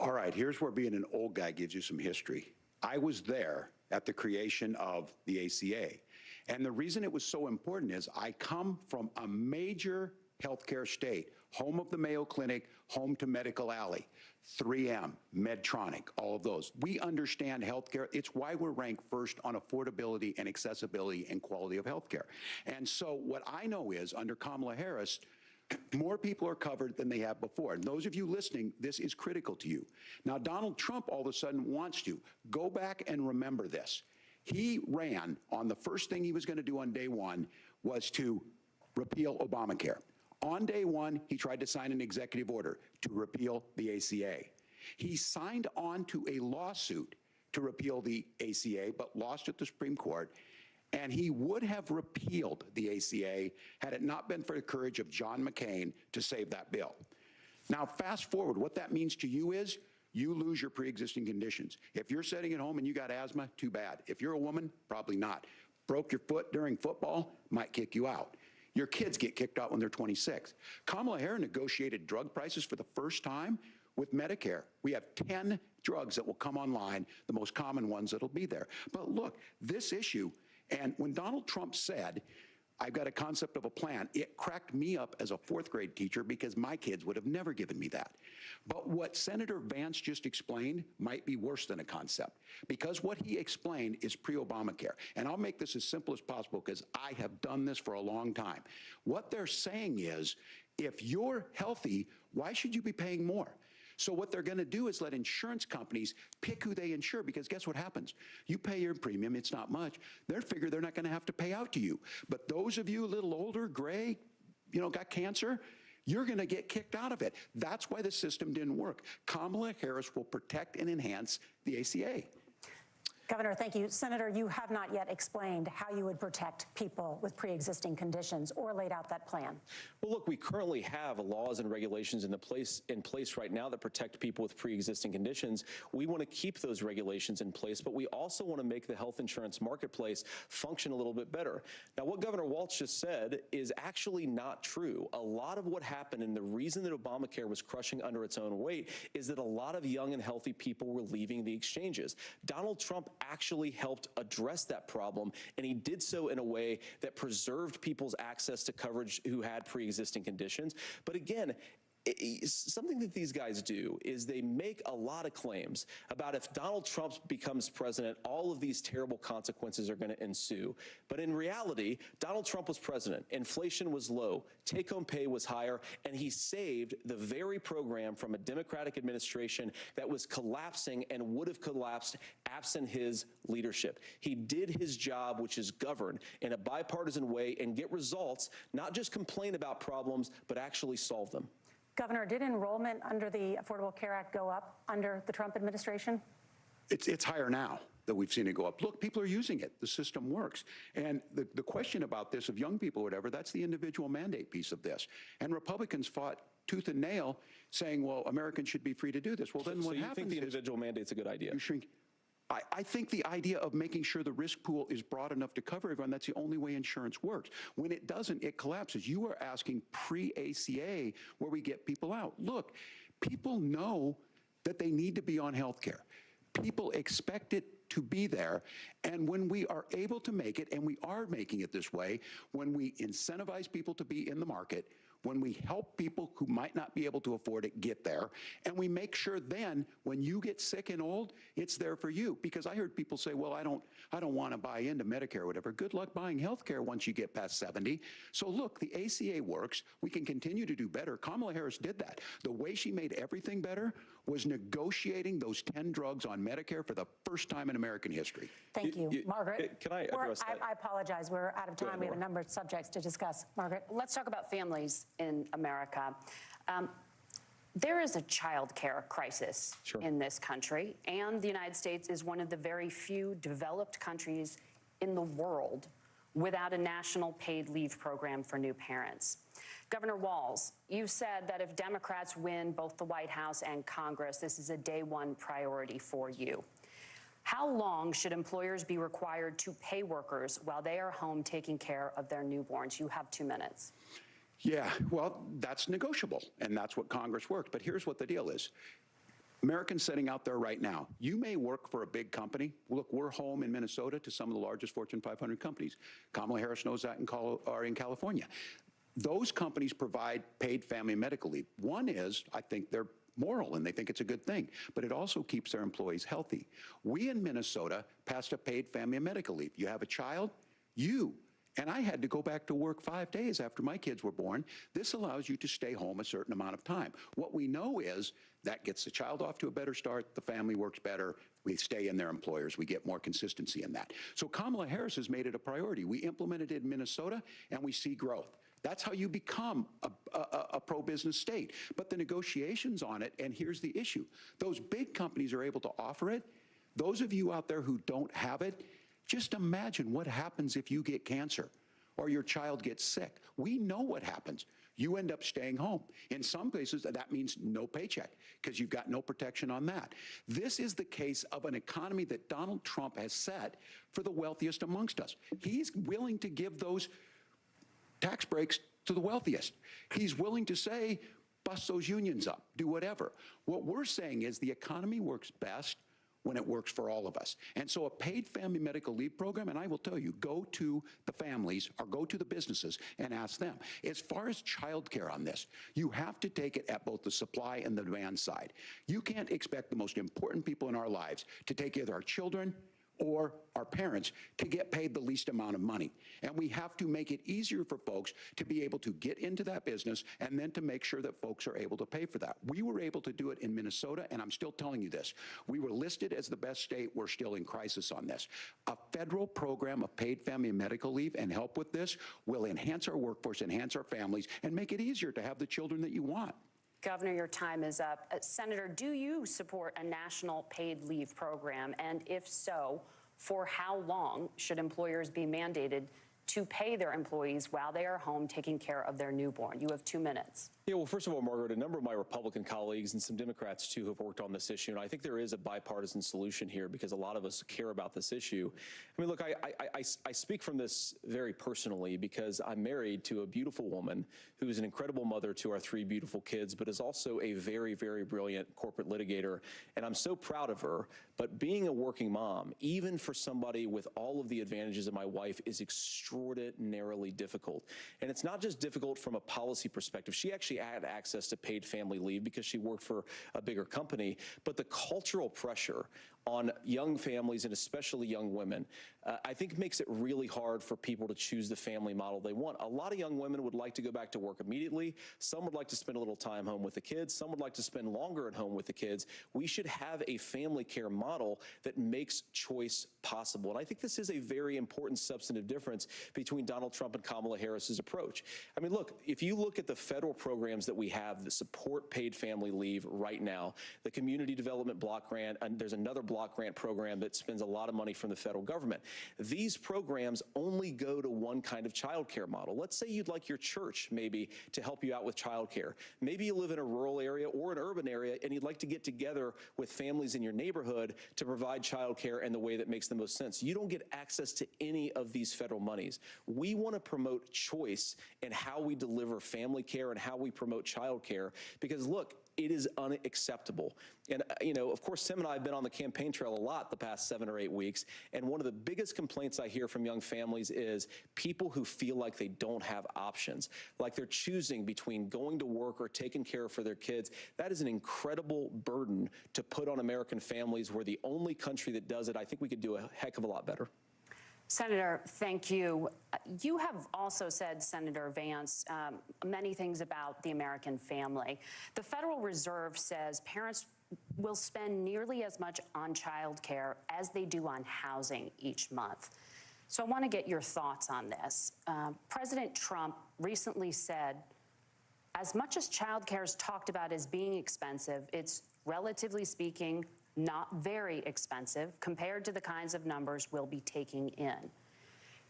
All right, here's where being an old guy gives you some history. I was there at the creation of the ACA. And the reason it was so important is I come from a major healthcare state, home of the Mayo Clinic, home to Medical Alley, 3M, Medtronic, all of those. We understand healthcare. It's why we're ranked first on affordability and accessibility and quality of healthcare. And so what I know is under Kamala Harris, more people are covered than they have before. And those of you listening, this is critical to you. Now, Donald Trump all of a sudden wants to. Go back and remember this. He ran on the first thing he was going to do on day one was to repeal Obamacare. On day one, he tried to sign an executive order to repeal the ACA. He signed on to a lawsuit to repeal the ACA, but lost at the Supreme Court. And he would have repealed the ACA had it not been for the courage of John McCain to save that bill. Now, fast forward, what that means to you is you lose your pre-existing conditions. If you're sitting at home and you got asthma, too bad. If you're a woman, probably not. Broke your foot during football, might kick you out. Your kids get kicked out when they're 26. Kamala Harris negotiated drug prices for the first time with Medicare. We have 10 drugs that will come online, the most common ones that'll be there. But look, this issue, and when Donald Trump said, I've got a concept of a plan, it cracked me up as a fourth grade teacher because my kids would have never given me that. But what Senator Vance just explained might be worse than a concept because what he explained is pre-Obamacare. And I'll make this as simple as possible because I have done this for a long time. What they're saying is, if you're healthy, why should you be paying more? So what they're going to do is let insurance companies pick who they insure because guess what happens? You pay your premium, it's not much. They figure they're not going to have to pay out to you. But those of you a little older, gray, got cancer, you're going to get kicked out of it. That's why the system didn't work. Kamala Harris will protect and enhance the ACA. Governor, thank you. Senator, you have not yet explained how you would protect people with pre-existing conditions or laid out that plan. Well, look, we currently have laws and regulations in place right now that protect people with pre-existing conditions. We want to keep those regulations in place, but we also want to make the health insurance marketplace function a little bit better. Now, what Governor Walz just said is actually not true. A lot of what happened and the reason that Obamacare was crushing under its own weight is that a lot of young and healthy people were leaving the exchanges. Donald Trump actually helped address that problem, and he did so in a way that preserved people's access to coverage who had pre-existing conditions. But again, something that these guys do is they make a lot of claims about if Donald Trump becomes president, all of these terrible consequences are going to ensue. But in reality, Donald Trump was president, inflation was low, take-home pay was higher, and he saved the very program from a Democratic administration that was collapsing and would have collapsed absent his leadership. He did his job, which is govern in a bipartisan way and get results, not just complain about problems, but actually solve them. Governor, did enrollment under the Affordable Care Act go up under the Trump administration? It's higher now that we've seen it go up. Look, people are using it. The system works. And the question about this of young people or whatever, that's the individual mandate piece of this. And Republicans fought tooth and nail saying, well, Americans should be free to do this. Well, then what happens is— So you think the individual mandate's a good idea? You shrink. I think the idea of making sure the risk pool is broad enough to cover everyone, that's the only way insurance works. When it doesn't, it collapses. You are asking pre-ACA where we get people out. Look, people know that they need to be on health care. People expect it to be there. And when we are able to make it, and we are making it this way, when we incentivize people to be in the market, when we help people who might not be able to afford it get there, and we make sure then when you get sick and old, it's there for you. Because I heard people say, well, I don't want to buy into Medicare or whatever. Good luck buying health care once you get past 70. So look, the ACA works. We can continue to do better. Kamala Harris did that. The way she made everything better was negotiating those 10 drugs on Medicare for the first time in American history. Thank you. Margaret? Can I address that? I apologize. We're out of time. We have a number of subjects to discuss. Margaret? Let's talk about families in America. There is a child care crisis in this country, and the United States is one of the very few developed countries in the world without a national paid leave program for new parents. Governor Walz, you said that if Democrats win both the White House and Congress, this is a day one priority for you. How long should employers be required to pay workers while they are home taking care of their newborns? You have 2 minutes. Yeah, well, that's negotiable, and that's what Congress worked. But here's what the deal is. Americans sitting out there right now, you may work for a big company. Look, we're home in Minnesota to some of the largest Fortune 500 companies. Kamala Harris knows that in California. Those companies provide paid family and medical leave. One is, I think they're moral and they think it's a good thing, but it also keeps their employees healthy. We in Minnesota passed a paid family and medical leave. You have a child, and I had to go back to work 5 days after my kids were born. This allows you to stay home a certain amount of time. What we know is that gets the child off to a better start, the family works better, we stay in their employers, we get more consistency in that. So Kamala Harris has made it a priority. We implemented it in Minnesota and we see growth. That's how you become a pro-business state. But the negotiations on it, and here's the issue, those big companies are able to offer it. Those of you out there who don't have it, just imagine what happens if you get cancer or your child gets sick. We know what happens. You end up staying home. In some places, that means no paycheck because you've got no protection on that. This is the case of an economy that Donald Trump has set for the wealthiest amongst us. He's willing to give those tax breaks to the wealthiest. He's willing to say, bust those unions up, do whatever. What we're saying is the economy works best when it works for all of us. And so a paid family medical leave program, and I will tell you, go to the families or go to the businesses and ask them. As far as childcare on this, you have to take it at both the supply and the demand side. You can't expect the most important people in our lives to take either our children or our parents to get paid the least amount of money. And we have to make it easier for folks to be able to get into that business and then to make sure that folks are able to pay for that. We were able to do it in Minnesota, and I'm still telling you this. We were listed as the best state. We're still in crisis on this. A federal program of paid family and medical leave and help with this will enhance our workforce, enhance our families, and make it easier to have the children that you want. Governor, your time is up. Senator, do you support a national paid leave program? And if so, for how long should employers be mandated to pay their employees while they are home taking care of their newborn? You have 2 minutes. Yeah, well, first of all, Margaret, a number of my Republican colleagues and some Democrats, too, have worked on this issue. And I think there is a bipartisan solution here because a lot of us care about this issue. I mean, look, I speak from this very personally because I'm married to a beautiful woman who is an incredible mother to our 3 beautiful kids, but is also a very, very brilliant corporate litigator. And I'm so proud of her. But being a working mom, even for somebody with all of the advantages of my wife, is extraordinarily difficult. And it's not just difficult from a policy perspective. She actually she had access to paid family leave because she worked for a bigger company. But the cultural pressure on young families and especially young women, I think makes it really hard for people to choose the family model they want. A lot of young women would like to go back to work immediately. Some would like to spend a little time home with the kids. Some would like to spend longer at home with the kids. We should have a family care model that makes choice possible. And I think this is a very important substantive difference between Donald Trump and Kamala Harris's approach. I mean, look, if you look at the federal programs that we have that support paid family leave right now, the Community Development Block Grant, and there's another block grant program that spends a lot of money from the federal government. These programs only go to one kind of childcare model. Let's say you'd like your church maybe to help you out with childcare. Maybe you live in a rural area or an urban area and you'd like to get together with families in your neighborhood to provide childcare in the way that makes the most sense. You don't get access to any of these federal monies. We want to promote choice in how we deliver family care and how we promote childcare because, look, it is unacceptable. And, you know, of course, Tim and I have been on the campaign trail a lot the past 7 or 8 weeks. And one of the biggest complaints I hear from young families is people who feel like they don't have options, like they're choosing between going to work or taking care for their kids. That is an incredible burden to put on American families. We're the only country that does it. I think we could do a heck of a lot better. Senator, thank you. You have also said, Senator Vance, many things about the American family. The Federal Reserve says parents will spend nearly as much on child care as they do on housing each month. So I want to get your thoughts on this. President Trump recently said, as much as child care is talked about as being expensive, it's relatively speaking not very expensive compared to the kinds of numbers we'll be taking in.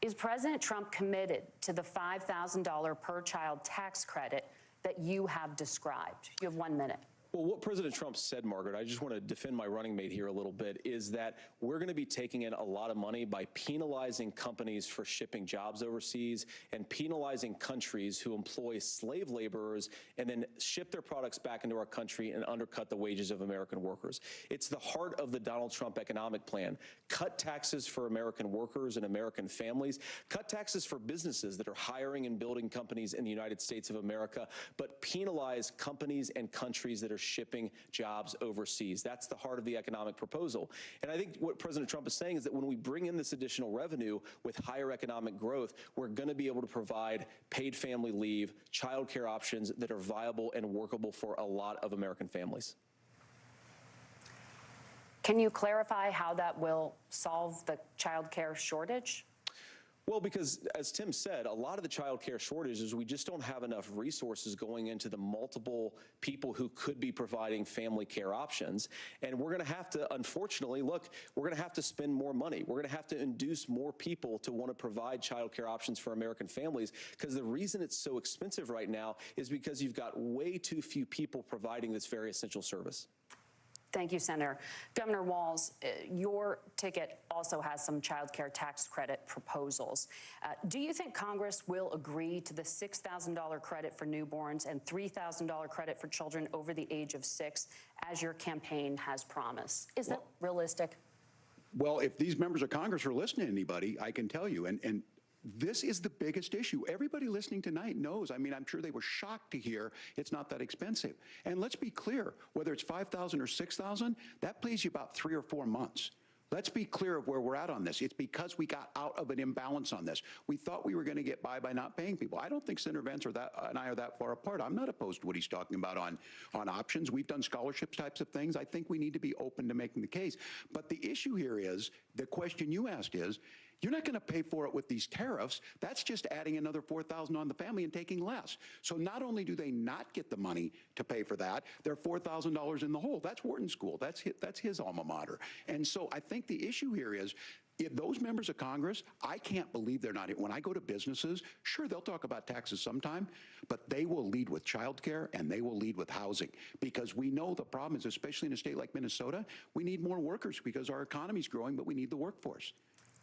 Is President Trump committed to the $5,000 per child tax credit that you have described? You have 1 minute. Well, what President Trump said, Margaret, I just want to defend my running mate here a little bit, is that we're going to be taking in a lot of money by penalizing companies for shipping jobs overseas and penalizing countries who employ slave laborers and then ship their products back into our country and undercut the wages of American workers. It's the heart of the Donald Trump economic plan. Cut taxes for American workers and American families. Cut taxes for businesses that are hiring and building companies in the United States of America, but penalize companies and countries that are shipping jobs overseas. That's the heart of the economic proposal. And I think what President Trump is saying is that when we bring in this additional revenue with higher economic growth, we're going to be able to provide paid family leave, child care options that are viable and workable for a lot of American families. Can you clarify how that will solve the child care shortage? Well, because as Tim said, a lot of the child care shortage is we just don't have enough resources going into the multiple people who could be providing family care options. And we're going to have to, unfortunately, look, we're going to have to spend more money. We're going to have to induce more people to want to provide child care options for American families, because the reason it's so expensive right now is because you've got way too few people providing this very essential service. Thank you, Senator. Governor Walz, your ticket also has some child care tax credit proposals. Do you think Congress will agree to the $6,000 credit for newborns and $3,000 credit for children over the age of 6, as your campaign has promised? Is that realistic? Well, if these members of Congress are listening to anybody, I can tell you, and this is the biggest issue. Everybody listening tonight knows. I mean, I'm sure they were shocked to hear it's not that expensive. And let's be clear, whether it's $5,000 or $6,000, that pays you about 3 or 4 months. Let's be clear of where we're at on this. It's because we got out of an imbalance on this. We thought we were going to get by not paying people. I don't think Senator Vance and I are that far apart. I'm not opposed to what he's talking about on options. We've done scholarships types of things. I think we need to be open to making the case. But the issue here is, the question you asked is, you're not going to pay for it with these tariffs. That's just adding another $4,000 on the family and taking less. So not only do they not get the money to pay for that, they're $4,000 in the hole. That's Wharton School. That's his alma mater. And so I think the issue here is, if those members of Congress, I can't believe they're not. When I go to businesses, sure, they'll talk about taxes sometime, but they will lead with child care and they will lead with housing, because we know the problem is, especially in a state like Minnesota, we need more workers because our economy's growing, but we need the workforce.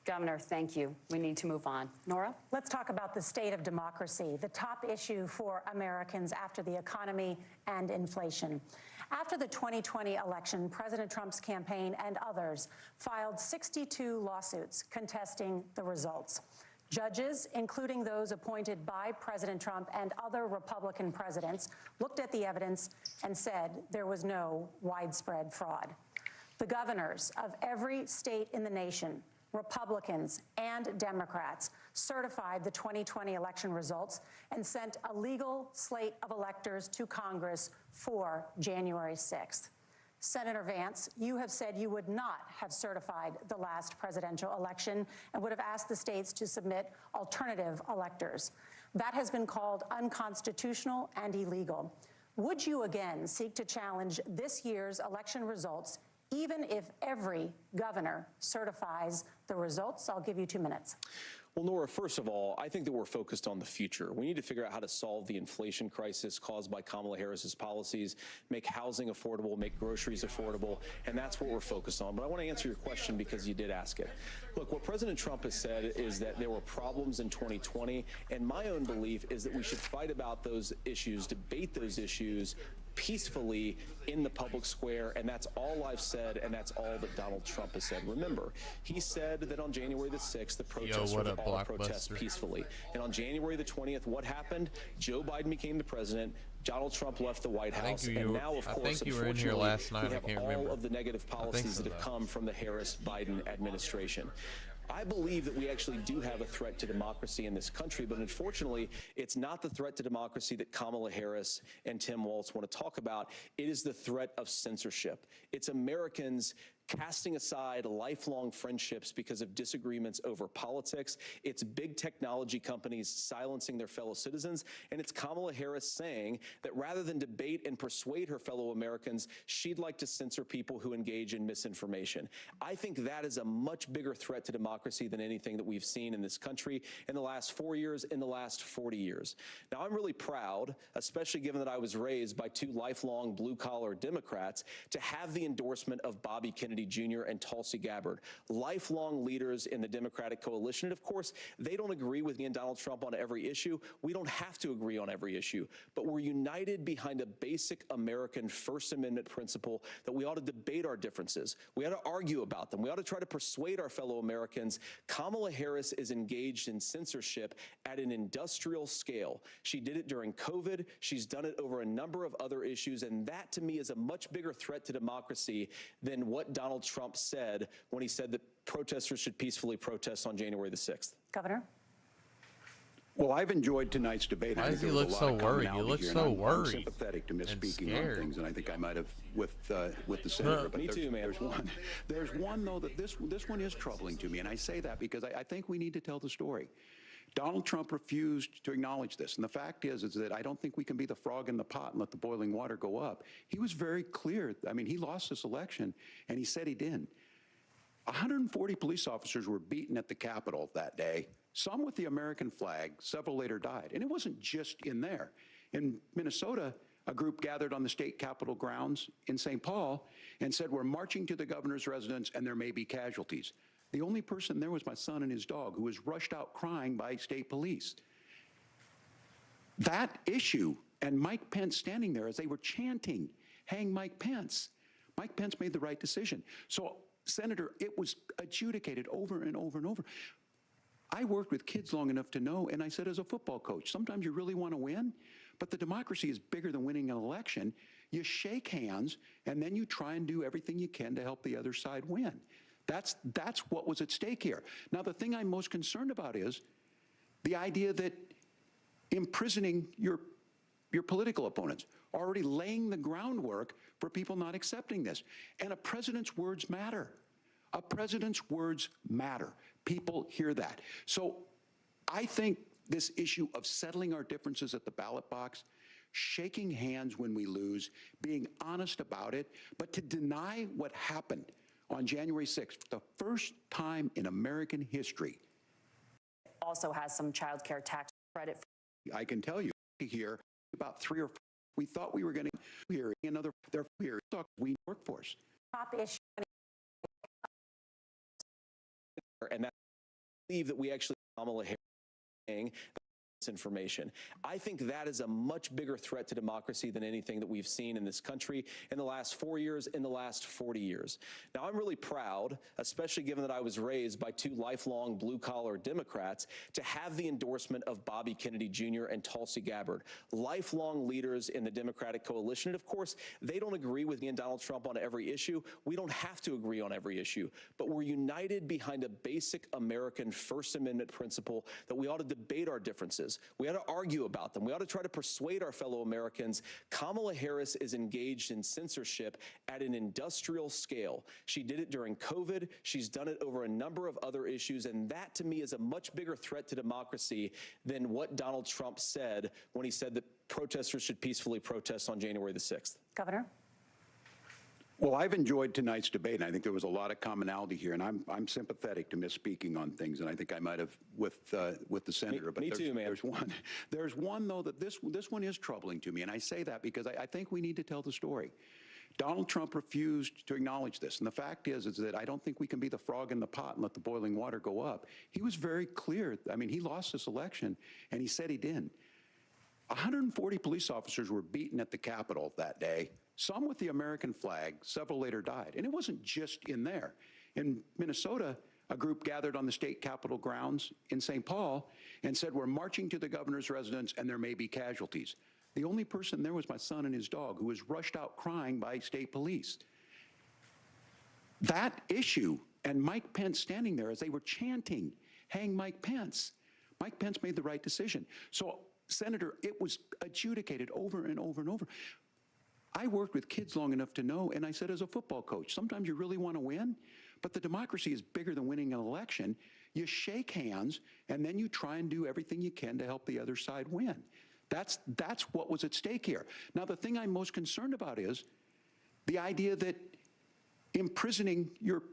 Governor, thank you. We need to move on. Nora? Let's talk about the state of democracy, the top issue for Americans after the economy and inflation. After the 2020 election, President Trump's campaign and others filed 62 lawsuits contesting the results. Judges, including those appointed by President Trump and other Republican presidents, looked at the evidence and said there was no widespread fraud. The governors of every state in the nation, Republicans and Democrats, certified the 2020 election results and sent a legal slate of electors to Congress for January 6th. Senator Vance, you have said you would not have certified the last presidential election and would have asked the states to submit alternative electors. That has been called unconstitutional and illegal. Would you again seek to challenge this year's election results, even if every governor certifies the results? I'll give you 2 minutes. Well, Nora, first of all, I think that we're focused on the future. We need to figure out how to solve the inflation crisis caused by Kamala Harris's policies, make housing affordable, make groceries affordable, and that's what we're focused on. But I want to answer your question because you did ask it. Look, what President Trump has said is that there were problems in 2020, and my own belief is that we should fight about those issues, debate those issues peacefully in the public square, and that's all I've said, and that's all that Donald Trump has said. Remember, he said that on January the 6th, the protesters would all protest peacefully. And on January the 20th, what happened? Joe Biden became the president. Donald Trump left the White House, and now, of course, unfortunately, we have all of the negative policies that have come from the Harris-Biden administration. I believe that we actually do have a threat to democracy in this country, but unfortunately, it's not the threat to democracy that Kamala Harris and Tim Walz want to talk about. It is the threat of censorship. It's Americans casting aside lifelong friendships because of disagreements over politics. It's big technology companies silencing their fellow citizens. And it's Kamala Harris saying that rather than debate and persuade her fellow Americans, she'd like to censor people who engage in misinformation. I think that is a much bigger threat to democracy than anything that we've seen in this country in the last 4 years, in the last 40 years. Now, I'm really proud, especially given that I was raised by two lifelong blue-collar Democrats, to have the endorsement of Bobby Kennedy Jr. and Tulsi Gabbard, lifelong leaders in the Democratic coalition. And of course, they don't agree with me and Donald Trump on every issue. We don't have to agree on every issue, but we're united behind a basic American First Amendment principle that we ought to debate our differences. We ought to argue about them. We ought to try to persuade our fellow Americans. Kamala Harris is engaged in censorship at an industrial scale. She did it during COVID. She's done it over a number of other issues, and that to me is a much bigger threat to democracy than what Donald Trump said when he said that protesters should peacefully protest on January the 6th. Governor? Well, I've enjoyed tonight's debate. Why does he look so worried? You look so worried. I'm sympathetic to misspeaking on things, and I think I might have with the senator. But me too, man. There's one though that this one is troubling to me, and I say that because I think we need to tell the story. Donald Trump refused to acknowledge this, and the fact is that I don't think we can be the frog in the pot and let the boiling water go up. He was very clear. I mean, he lost this election, and he said he didn't. 140 police officers were beaten at the Capitol that day, some with the American flag. Several later died, and it wasn't just in there. In Minnesota, a group gathered on the state capitol grounds in St. Paul and said, "We're marching to the governor's residence, and there may be casualties." The only person there was my son and his dog, who was rushed out crying by state police. That issue, and Mike Pence standing there as they were chanting, "Hang Mike Pence." Mike Pence made the right decision. So, Senator, it was adjudicated over and over and over. I worked with kids long enough to know, and I said as a football coach, sometimes you really want to win, but the democracy is bigger than winning an election. You shake hands, and then you try and do everything you can to help the other side win. That's what was at stake here. Now, the thing I'm most concerned about is the idea that imprisoning your political opponents, already laying the groundwork for people not accepting this. And a president's words matter. A president's words matter. People hear that. So I think this issue of settling our differences at the ballot box, shaking hands when we lose, being honest about it, but to deny what happened on January 6th, the first time in American history. Also has some child care tax credit. I can tell you here about 3 or 4, we thought we were going to hear another, they're here, we workforce. Top issue. And that I believe that we actually, Kamala Harris, misinformation. I think that is a much bigger threat to democracy than anything that we've seen in this country in the last 4 years, in the last 40 years. Now, I'm really proud, especially given that I was raised by two lifelong blue-collar Democrats, to have the endorsement of Bobby Kennedy Jr. and Tulsi Gabbard, lifelong leaders in the Democratic coalition. And of course, they don't agree with me and Donald Trump on every issue. We don't have to agree on every issue, but we're united behind a basic American First Amendment principle that we ought to debate our differences. We ought to argue about them. We ought to try to persuade our fellow Americans. Kamala Harris is engaged in censorship at an industrial scale. She did it during COVID. She's done it over a number of other issues. And that, to me, is a much bigger threat to democracy than what Donald Trump said when he said that protesters should peacefully protest on January the 6th. Governor? Well, I've enjoyed tonight's debate, and I think there was a lot of commonality here, and I'm sympathetic to misspeaking on things, and I think I might have with the senator. Me too, man. There's one though that this one is troubling to me, and I say that because I think we need to tell the story. Donald Trump refused to acknowledge this, and the fact is that I don't think we can be the frog in the pot and let the boiling water go up. He was very clear. I mean, he lost this election, and he said he didn't. 140 police officers were beaten at the Capitol that day, some with the American flag, several later died. And it wasn't just in there. In Minnesota, a group gathered on the state capitol grounds in St. Paul and said, we're marching to the governor's residence and there may be casualties. The only person there was my son and his dog, who was rushed out crying by state police. That issue, and Mike Pence standing there as they were chanting, hang Mike Pence. Mike Pence made the right decision. So, Senator, it was adjudicated over and over and over. I worked with kids long enough to know, and I said as a football coach, sometimes you really want to win, but the democracy is bigger than winning an election. You shake hands, and then you try and do everything you can to help the other side win. That's what was at stake here. Now, the thing I'm most concerned about is the idea that imprisoning your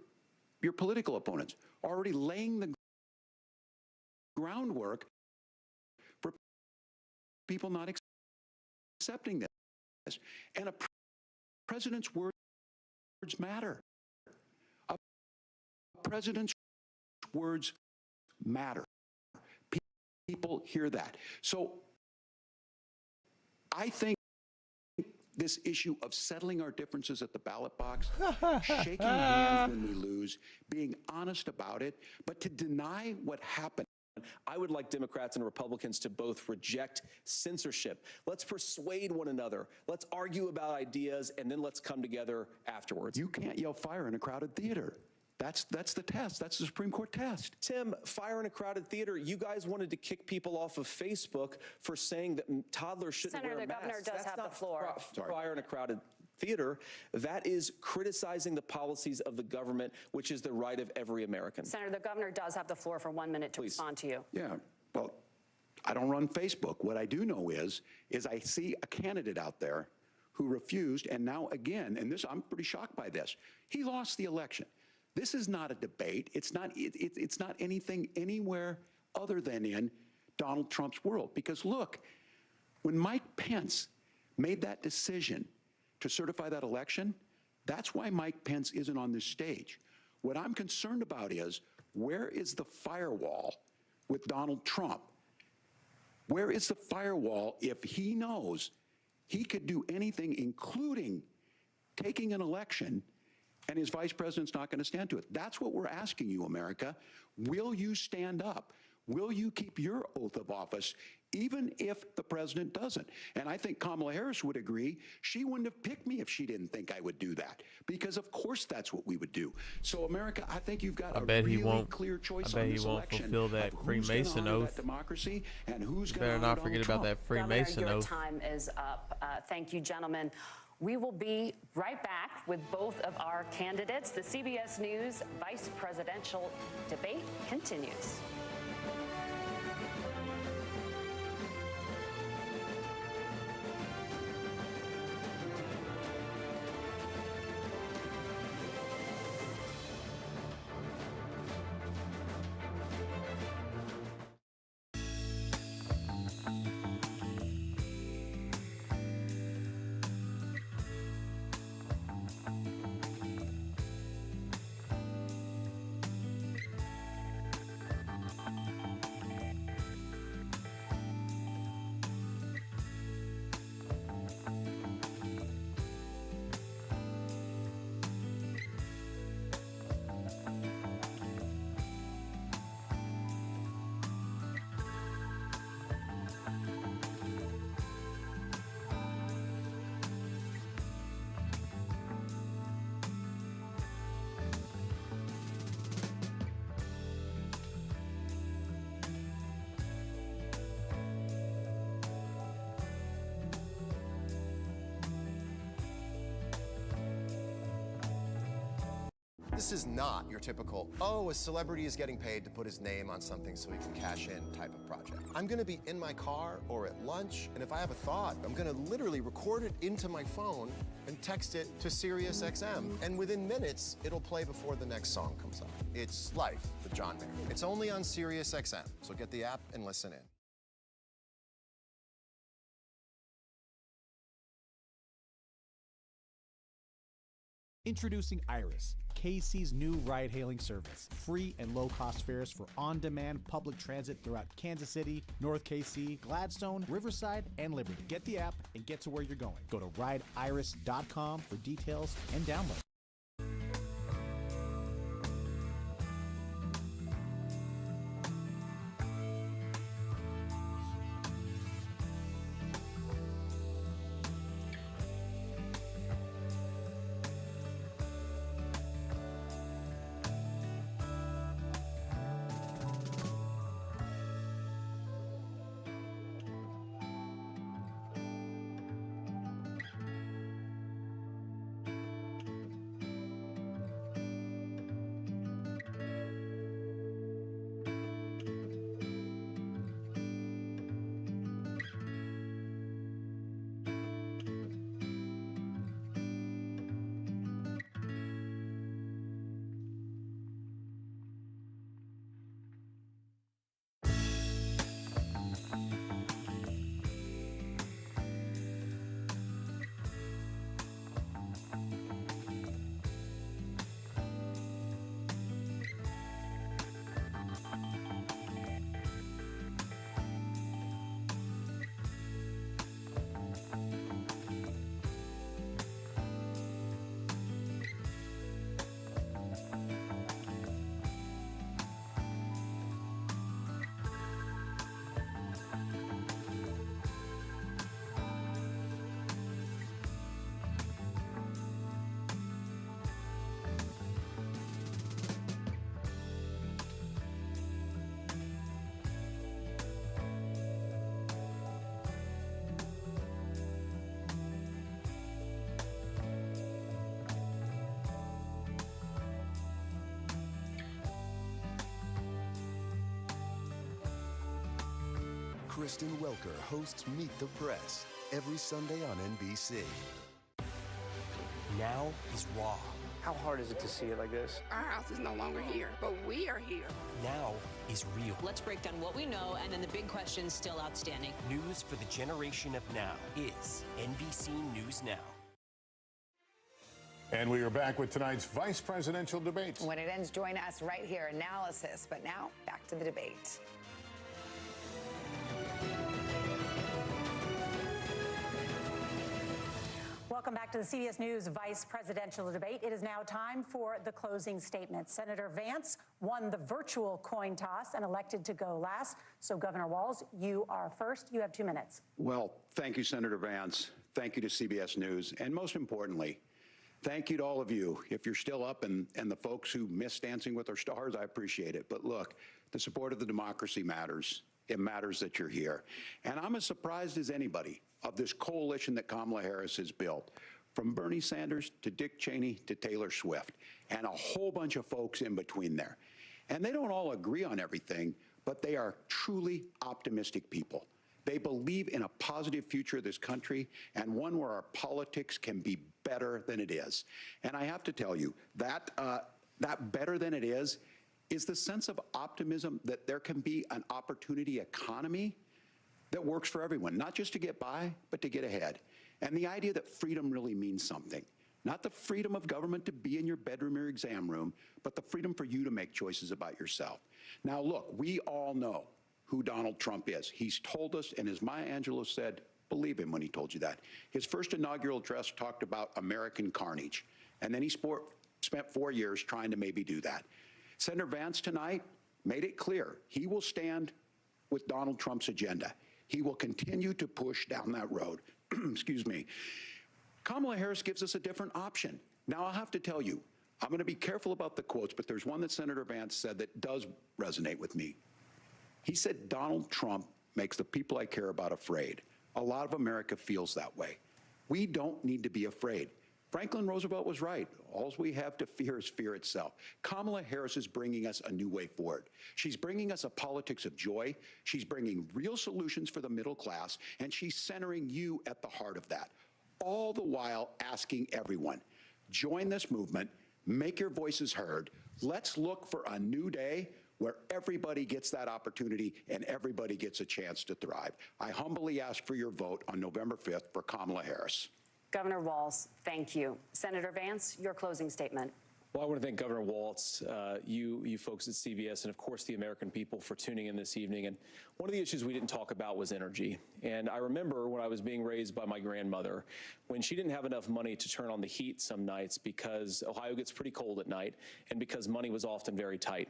political opponents, already laying the groundwork for people not accepting this. And a president's words matter. A president's words matter. People hear that. So I think this issue of settling our differences at the ballot box, shaking hands when we lose, being honest about it, but to deny what happened. I would like Democrats and Republicans to both reject censorship. Let's persuade one another. Let's argue about ideas, and then let's come together afterwards. You can't yell fire in a crowded theater. That's the test. That's the Supreme Court test. Tim, fire in a crowded theater. You guys wanted to kick people off of Facebook for saying that toddlers shouldn't wear masks. Senator, the governor does have the floor. Fire in a crowded theater. That is criticizing the policies of the government, which is the right of every American. Senator, the governor does have the floor for 1 minute to respond to you. Yeah, well, I don't run Facebook. What I do know is I see a candidate out there who refused, and now again, and this, I'm pretty shocked by this. He lost the election. This is not a debate. It's not anything anywhere other than in Donald Trump's world. Because look, when Mike Pence made that decision to certify that election, that's why Mike Pence isn't on this stage. What I'm concerned about is, where is the firewall with Donald Trump? Where is the firewall if he knows he could do anything, including taking an election, and his vice president's not going to stand to it? That's what we're asking you, America. Will you stand up? Will you keep your oath of office, even if the president doesn't? And I think Kamala Harris would agree. She wouldn't have picked me if she didn't think I would do that, because of course that's what we would do. So, America, I think you've got a really clear choice on this election. I bet he won't fulfill that Freemason oath. Democracy and who's going to better not forget about that Freemason Governor, oath. your time is up. Thank you, gentlemen. We will be right back with both of our candidates. The CBS News vice presidential debate continues. This is not your typical, oh, a celebrity is getting paid to put his name on something so he can cash in type of project. I'm gonna be in my car or at lunch, and if I have a thought, I'm gonna literally record it into my phone and text it to SiriusXM. And within minutes, it'll play before the next song comes on. It's Life with John Mayer. It's only on SiriusXM, so get the app and listen in. Introducing Iris, KC's new ride-hailing service. Free and low-cost fares for on-demand public transit throughout Kansas City, North KC, Gladstone, Riverside, and Liberty. Get the app and get to where you're going. Go to rideiris.com for details and download. Kristen Welker hosts Meet the Press every Sunday on NBC. Now is raw. How hard is it to see it like this? Our house is no longer here, but we are here. Now is real. Let's break down what we know and then the big questions still outstanding. News for the generation of now is NBC News Now. And we are back with tonight's vice presidential debate. When it ends, join us right here, analysis. But now, back to the debate. Welcome back to the CBS News Vice Presidential Debate. It is now time for the closing statement. Senator Vance won the virtual coin toss and elected to go last. So, Governor Walz, you are first. You have 2 minutes. Well, thank you, Senator Vance. Thank you to CBS News. And most importantly, thank you to all of you. If you're still up and the folks who miss Dancing with Our Stars, I appreciate it. But look, the support of the democracy matters. It matters that you're here. And I'm as surprised as anybody of this coalition that Kamala Harris has built, from Bernie Sanders to Dick Cheney to Taylor Swift, and a whole bunch of folks in between there. And they don't all agree on everything, but they are truly optimistic people. They believe in a positive future of this country and one where our politics can be better than it is. And I have to tell you, that better than it is the sense of optimism that there can be an opportunity economy that works for everyone, not just to get by, but to get ahead. And the idea that freedom really means something. Not the freedom of government to be in your bedroom or exam room, but the freedom for you to make choices about yourself. Now, look, we all know who Donald Trump is. He's told us, and as Maya Angelou said, believe him when he told you that. His first inaugural address talked about American carnage, and then he spent 4 years trying to maybe do that. Senator Vance tonight made it clear he will stand with Donald Trump's agenda. He will continue to push down that road. Excuse me. Kamala Harris gives us a different option. Now, I'll have to tell you, I'm going to be careful about the quotes, but there's one that Senator Vance said that does resonate with me. He said, Donald Trump makes the people I care about afraid. A lot of America feels that way. We don't need to be afraid. Franklin Roosevelt was right. All we have to fear is fear itself. Kamala Harris is bringing us a new way forward. She's bringing us a politics of joy. She's bringing real solutions for the middle class, and she's centering you at the heart of that. All the while asking everyone, join this movement, make your voices heard. Let's look for a new day where everybody gets that opportunity and everybody gets a chance to thrive. I humbly ask for your vote on November 5th for Kamala Harris. Governor Walz, thank you. Senator Vance, your closing statement. Well, I want to thank Governor Walz, you folks at CBS, and of course the American people for tuning in this evening. And one of the issues we didn't talk about was energy. And I remember when I was being raised by my grandmother, when she didn't have enough money to turn on the heat some nights because Ohio gets pretty cold at night and because money was often very tight.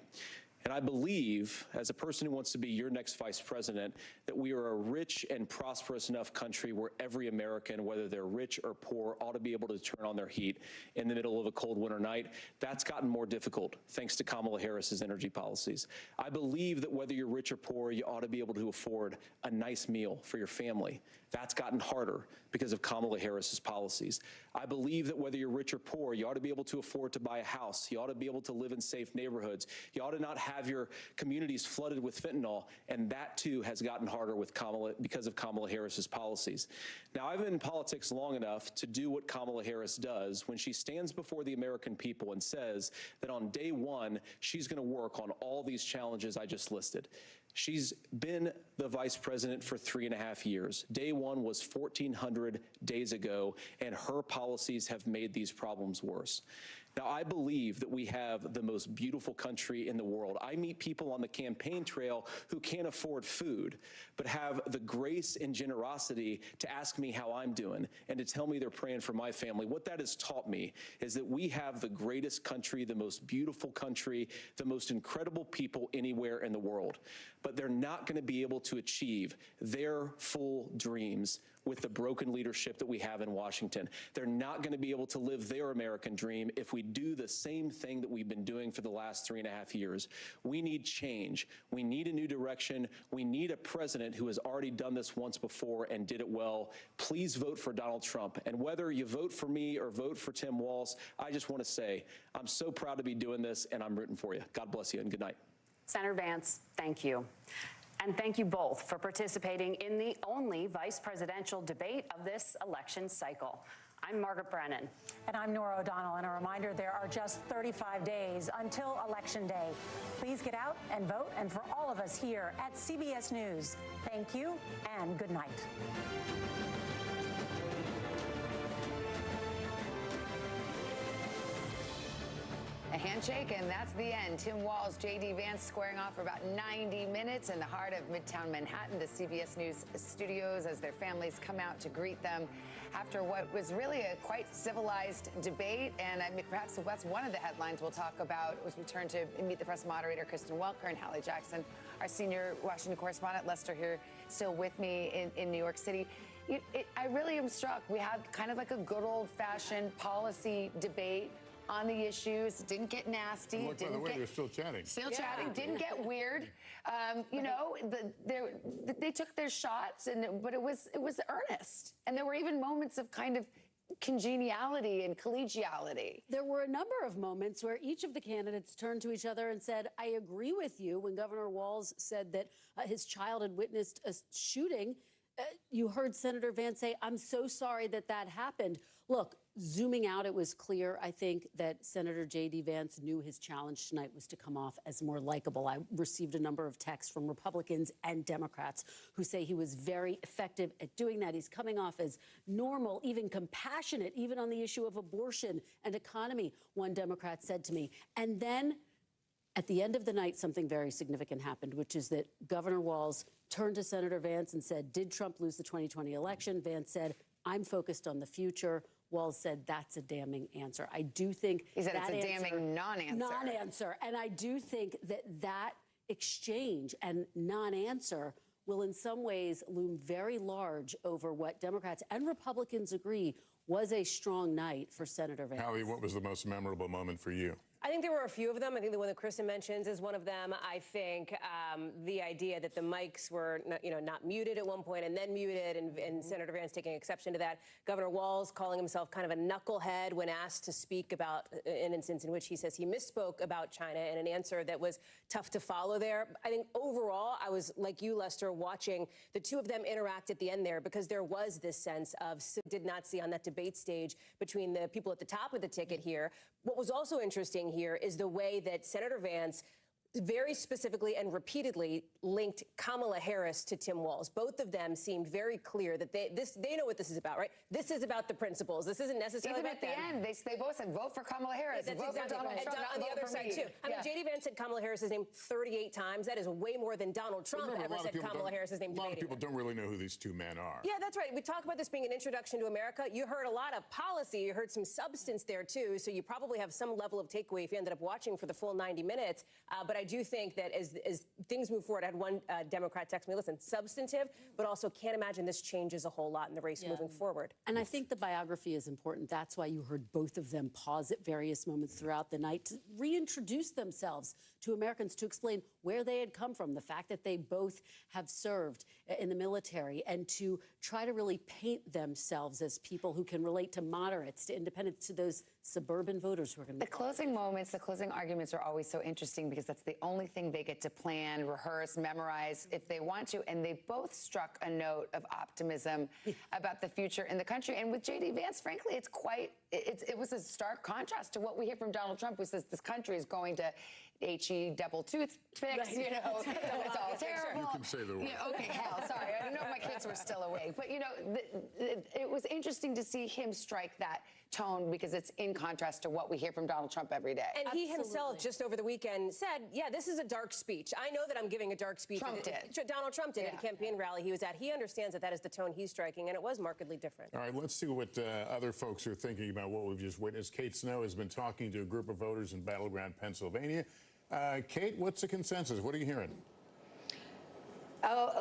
And I believe, as a person who wants to be your next vice president, that we are a rich and prosperous enough country where every American, whether they're rich or poor, ought to be able to turn on their heat in the middle of a cold winter night. That's gotten more difficult thanks to Kamala Harris's energy policies. I believe that whether you're rich or poor, you ought to be able to afford a nice meal for your family. That's gotten harder because of Kamala Harris's policies. I believe that whether you're rich or poor, you ought to be able to afford to buy a house. You ought to be able to live in safe neighborhoods. You ought to not have your communities flooded with fentanyl, and that too has gotten harder with because of Kamala Harris's policies. Now, I've been in politics long enough to do what Kamala Harris does when she stands before the American people and says that on day one, she's going to work on all these challenges I just listed. She's been the vice president for 3.5 years. Day one was 1,400 days ago, and her policies have made these problems worse. Now, I believe that we have the most beautiful country in the world. I meet people on the campaign trail who can't afford food, but have the grace and generosity to ask me how I'm doing and to tell me they're praying for my family. What that has taught me is that we have the greatest country, the most beautiful country, the most incredible people anywhere in the world. But they're not going to be able to achieve their full dreams with the broken leadership that we have in Washington. They're not going to be able to live their American dream if we do the same thing that we've been doing for the last 3.5 years. We need change. We need a new direction. We need a president who has already done this once before and did it well. Please vote for Donald Trump. And whether you vote for me or vote for Tim Walz, I just want to say I'm so proud to be doing this, and I'm rooting for you. God bless you, and good night. Senator Vance, thank you. And thank you both for participating in the only vice presidential debate of this election cycle. I'm Margaret Brennan. And I'm Norah O'Donnell. And a reminder, there are just 35 days until Election Day. Please get out and vote. And for all of us here at CBS News, thank you and good night. A handshake, and that's the end. Tim Walz, J.D. Vance squaring off for about 90 minutes in the heart of Midtown Manhattan, the CBS News studios, as their families come out to greet them after what was really a quite civilized debate. And I mean, perhaps that's one of the headlines we'll talk about as we turn to Meet the Press moderator Kristen Welker and Hallie Jackson, our senior Washington correspondent. Lester here still with me in New York City. I really am struck. We had kind of like a good old-fashioned policy debate on the issues. Didn't get nasty. Look, by the way, they're still chatting. Still chatting. Didn't get weird. You know, they took their shots, but it was earnest. And there were even moments of kind of congeniality and collegiality. There were a number of moments where each of the candidates turned to each other and said, I agree with you. When Governor Walz said that his child had witnessed a shooting, you heard Senator Vance say, I'm so sorry that that happened. Look, zooming out, it was clear, I think, that Senator J.D. Vance knew his challenge tonight was to come off as more likable. I received a number of texts from Republicans and Democrats who say he was very effective at doing that. He's coming off as normal, even compassionate, even on the issue of abortion and economy, one Democrat said to me. And then at the end of the night, something very significant happened, which is that Governor Walz turned to Senator Vance and said, did Trump lose the 2020 election? Vance said, I'm focused on the future. Walz said, that's a damning answer. I do think he said that it's a damning non-answer. Non-answer. And I do think that exchange and non-answer will in some ways loom very large over what Democrats and Republicans agree was a strong night for Senator Vance. Hallie, what was the most memorable moment for you? I think there were a few of them. I think the one that Kristen mentions is one of them. I think the idea that the mics were not muted at one point and then muted, and Senator Vance taking exception to that. Governor Walz calling himself kind of a knucklehead when asked to speak about an instance in which he says he misspoke about China, and an answer that was tough to follow there. I think overall, I was, like you, Lester, watching the two of them interact at the end there, because there was this sense of did not see on that debate stage between the people at the top of the ticket here. What was also interesting here is the way that Senator Vance very specifically and repeatedly linked Kamala Harris to Tim Walz. Both of them seemed very clear that they know what this is about, right? This is about the principles. This isn't necessarily Even about at the end, they both said, vote for Kamala Harris. That's vote exactly for Donald right. Trump, And on the other side, too. I mean, J.D. Vance said Kamala Harris's name 38 times. That is way more than Donald Trump ever said Kamala Harris's name. A lot of people don't really know who these two men are. Yeah, that's right. We talk about this being an introduction to America. You heard a lot of policy. You heard some substance there, too. So you probably have some level of takeaway if you ended up watching for the full 90 minutes. But I do think that as things move forward, I had one Democrat text me, listen, substantive, but also can't imagine this changes a whole lot in the race moving forward. And I think the biography is important. That's why you heard both of them pause at various moments throughout the night to reintroduce themselves to Americans, to explain where they had come from, the fact that they both have served in the military, and to try to really paint themselves as people who can relate to moderates, to independents, to those suburban voters who are going to. The closing moments, the closing arguments are always so interesting, because that's the only thing they get to plan, rehearse, memorize if they want to. And they both struck a note of optimism about the future in the country. And with J.D. Vance, frankly, it was a stark contrast to what we hear from Donald Trump, who says this country is going to HE double toothpicks, it's all terrible. You can say the word. Okay, hell, sorry. I don't know if my kids were still awake. But, it was interesting to see him strike that tone, because it's in contrast to what we hear from Donald Trump every day. And he himself, just over the weekend, said, yeah, this is a dark speech. I know that I'm giving a dark speech. Donald Trump did at a campaign rally he was at. He understands that is the tone he's striking, and it was markedly different. All right, let's see what other folks are thinking about what we've just witnessed. Kate Snow has been talking to a group of voters in battleground Pennsylvania. Kate, what's the consensus? What are you hearing?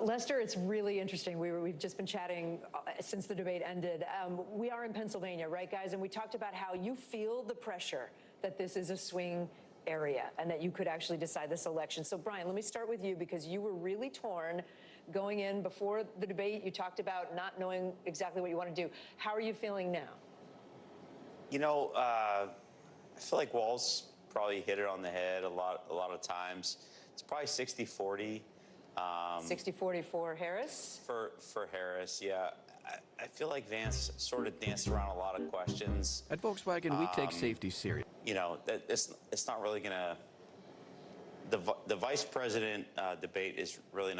Lester, it's really interesting. We've just been chatting since the debate ended. We are in Pennsylvania, right, guys? And we talked about how you feel the pressure that this is a swing area and that you could actually decide this election. So, Brian, let me start with you, because you were really torn going in before the debate. You talked about not knowing exactly what you want to do. How are you feeling now? I feel like Walz probably hit it on the head a lot of times. It's probably 60-40. 60-40 for Harris? For Harris, yeah. I feel like Vance sort of danced around a lot of questions. At Volkswagen, we take safety serious. It's not really going to... The vice president debate is really not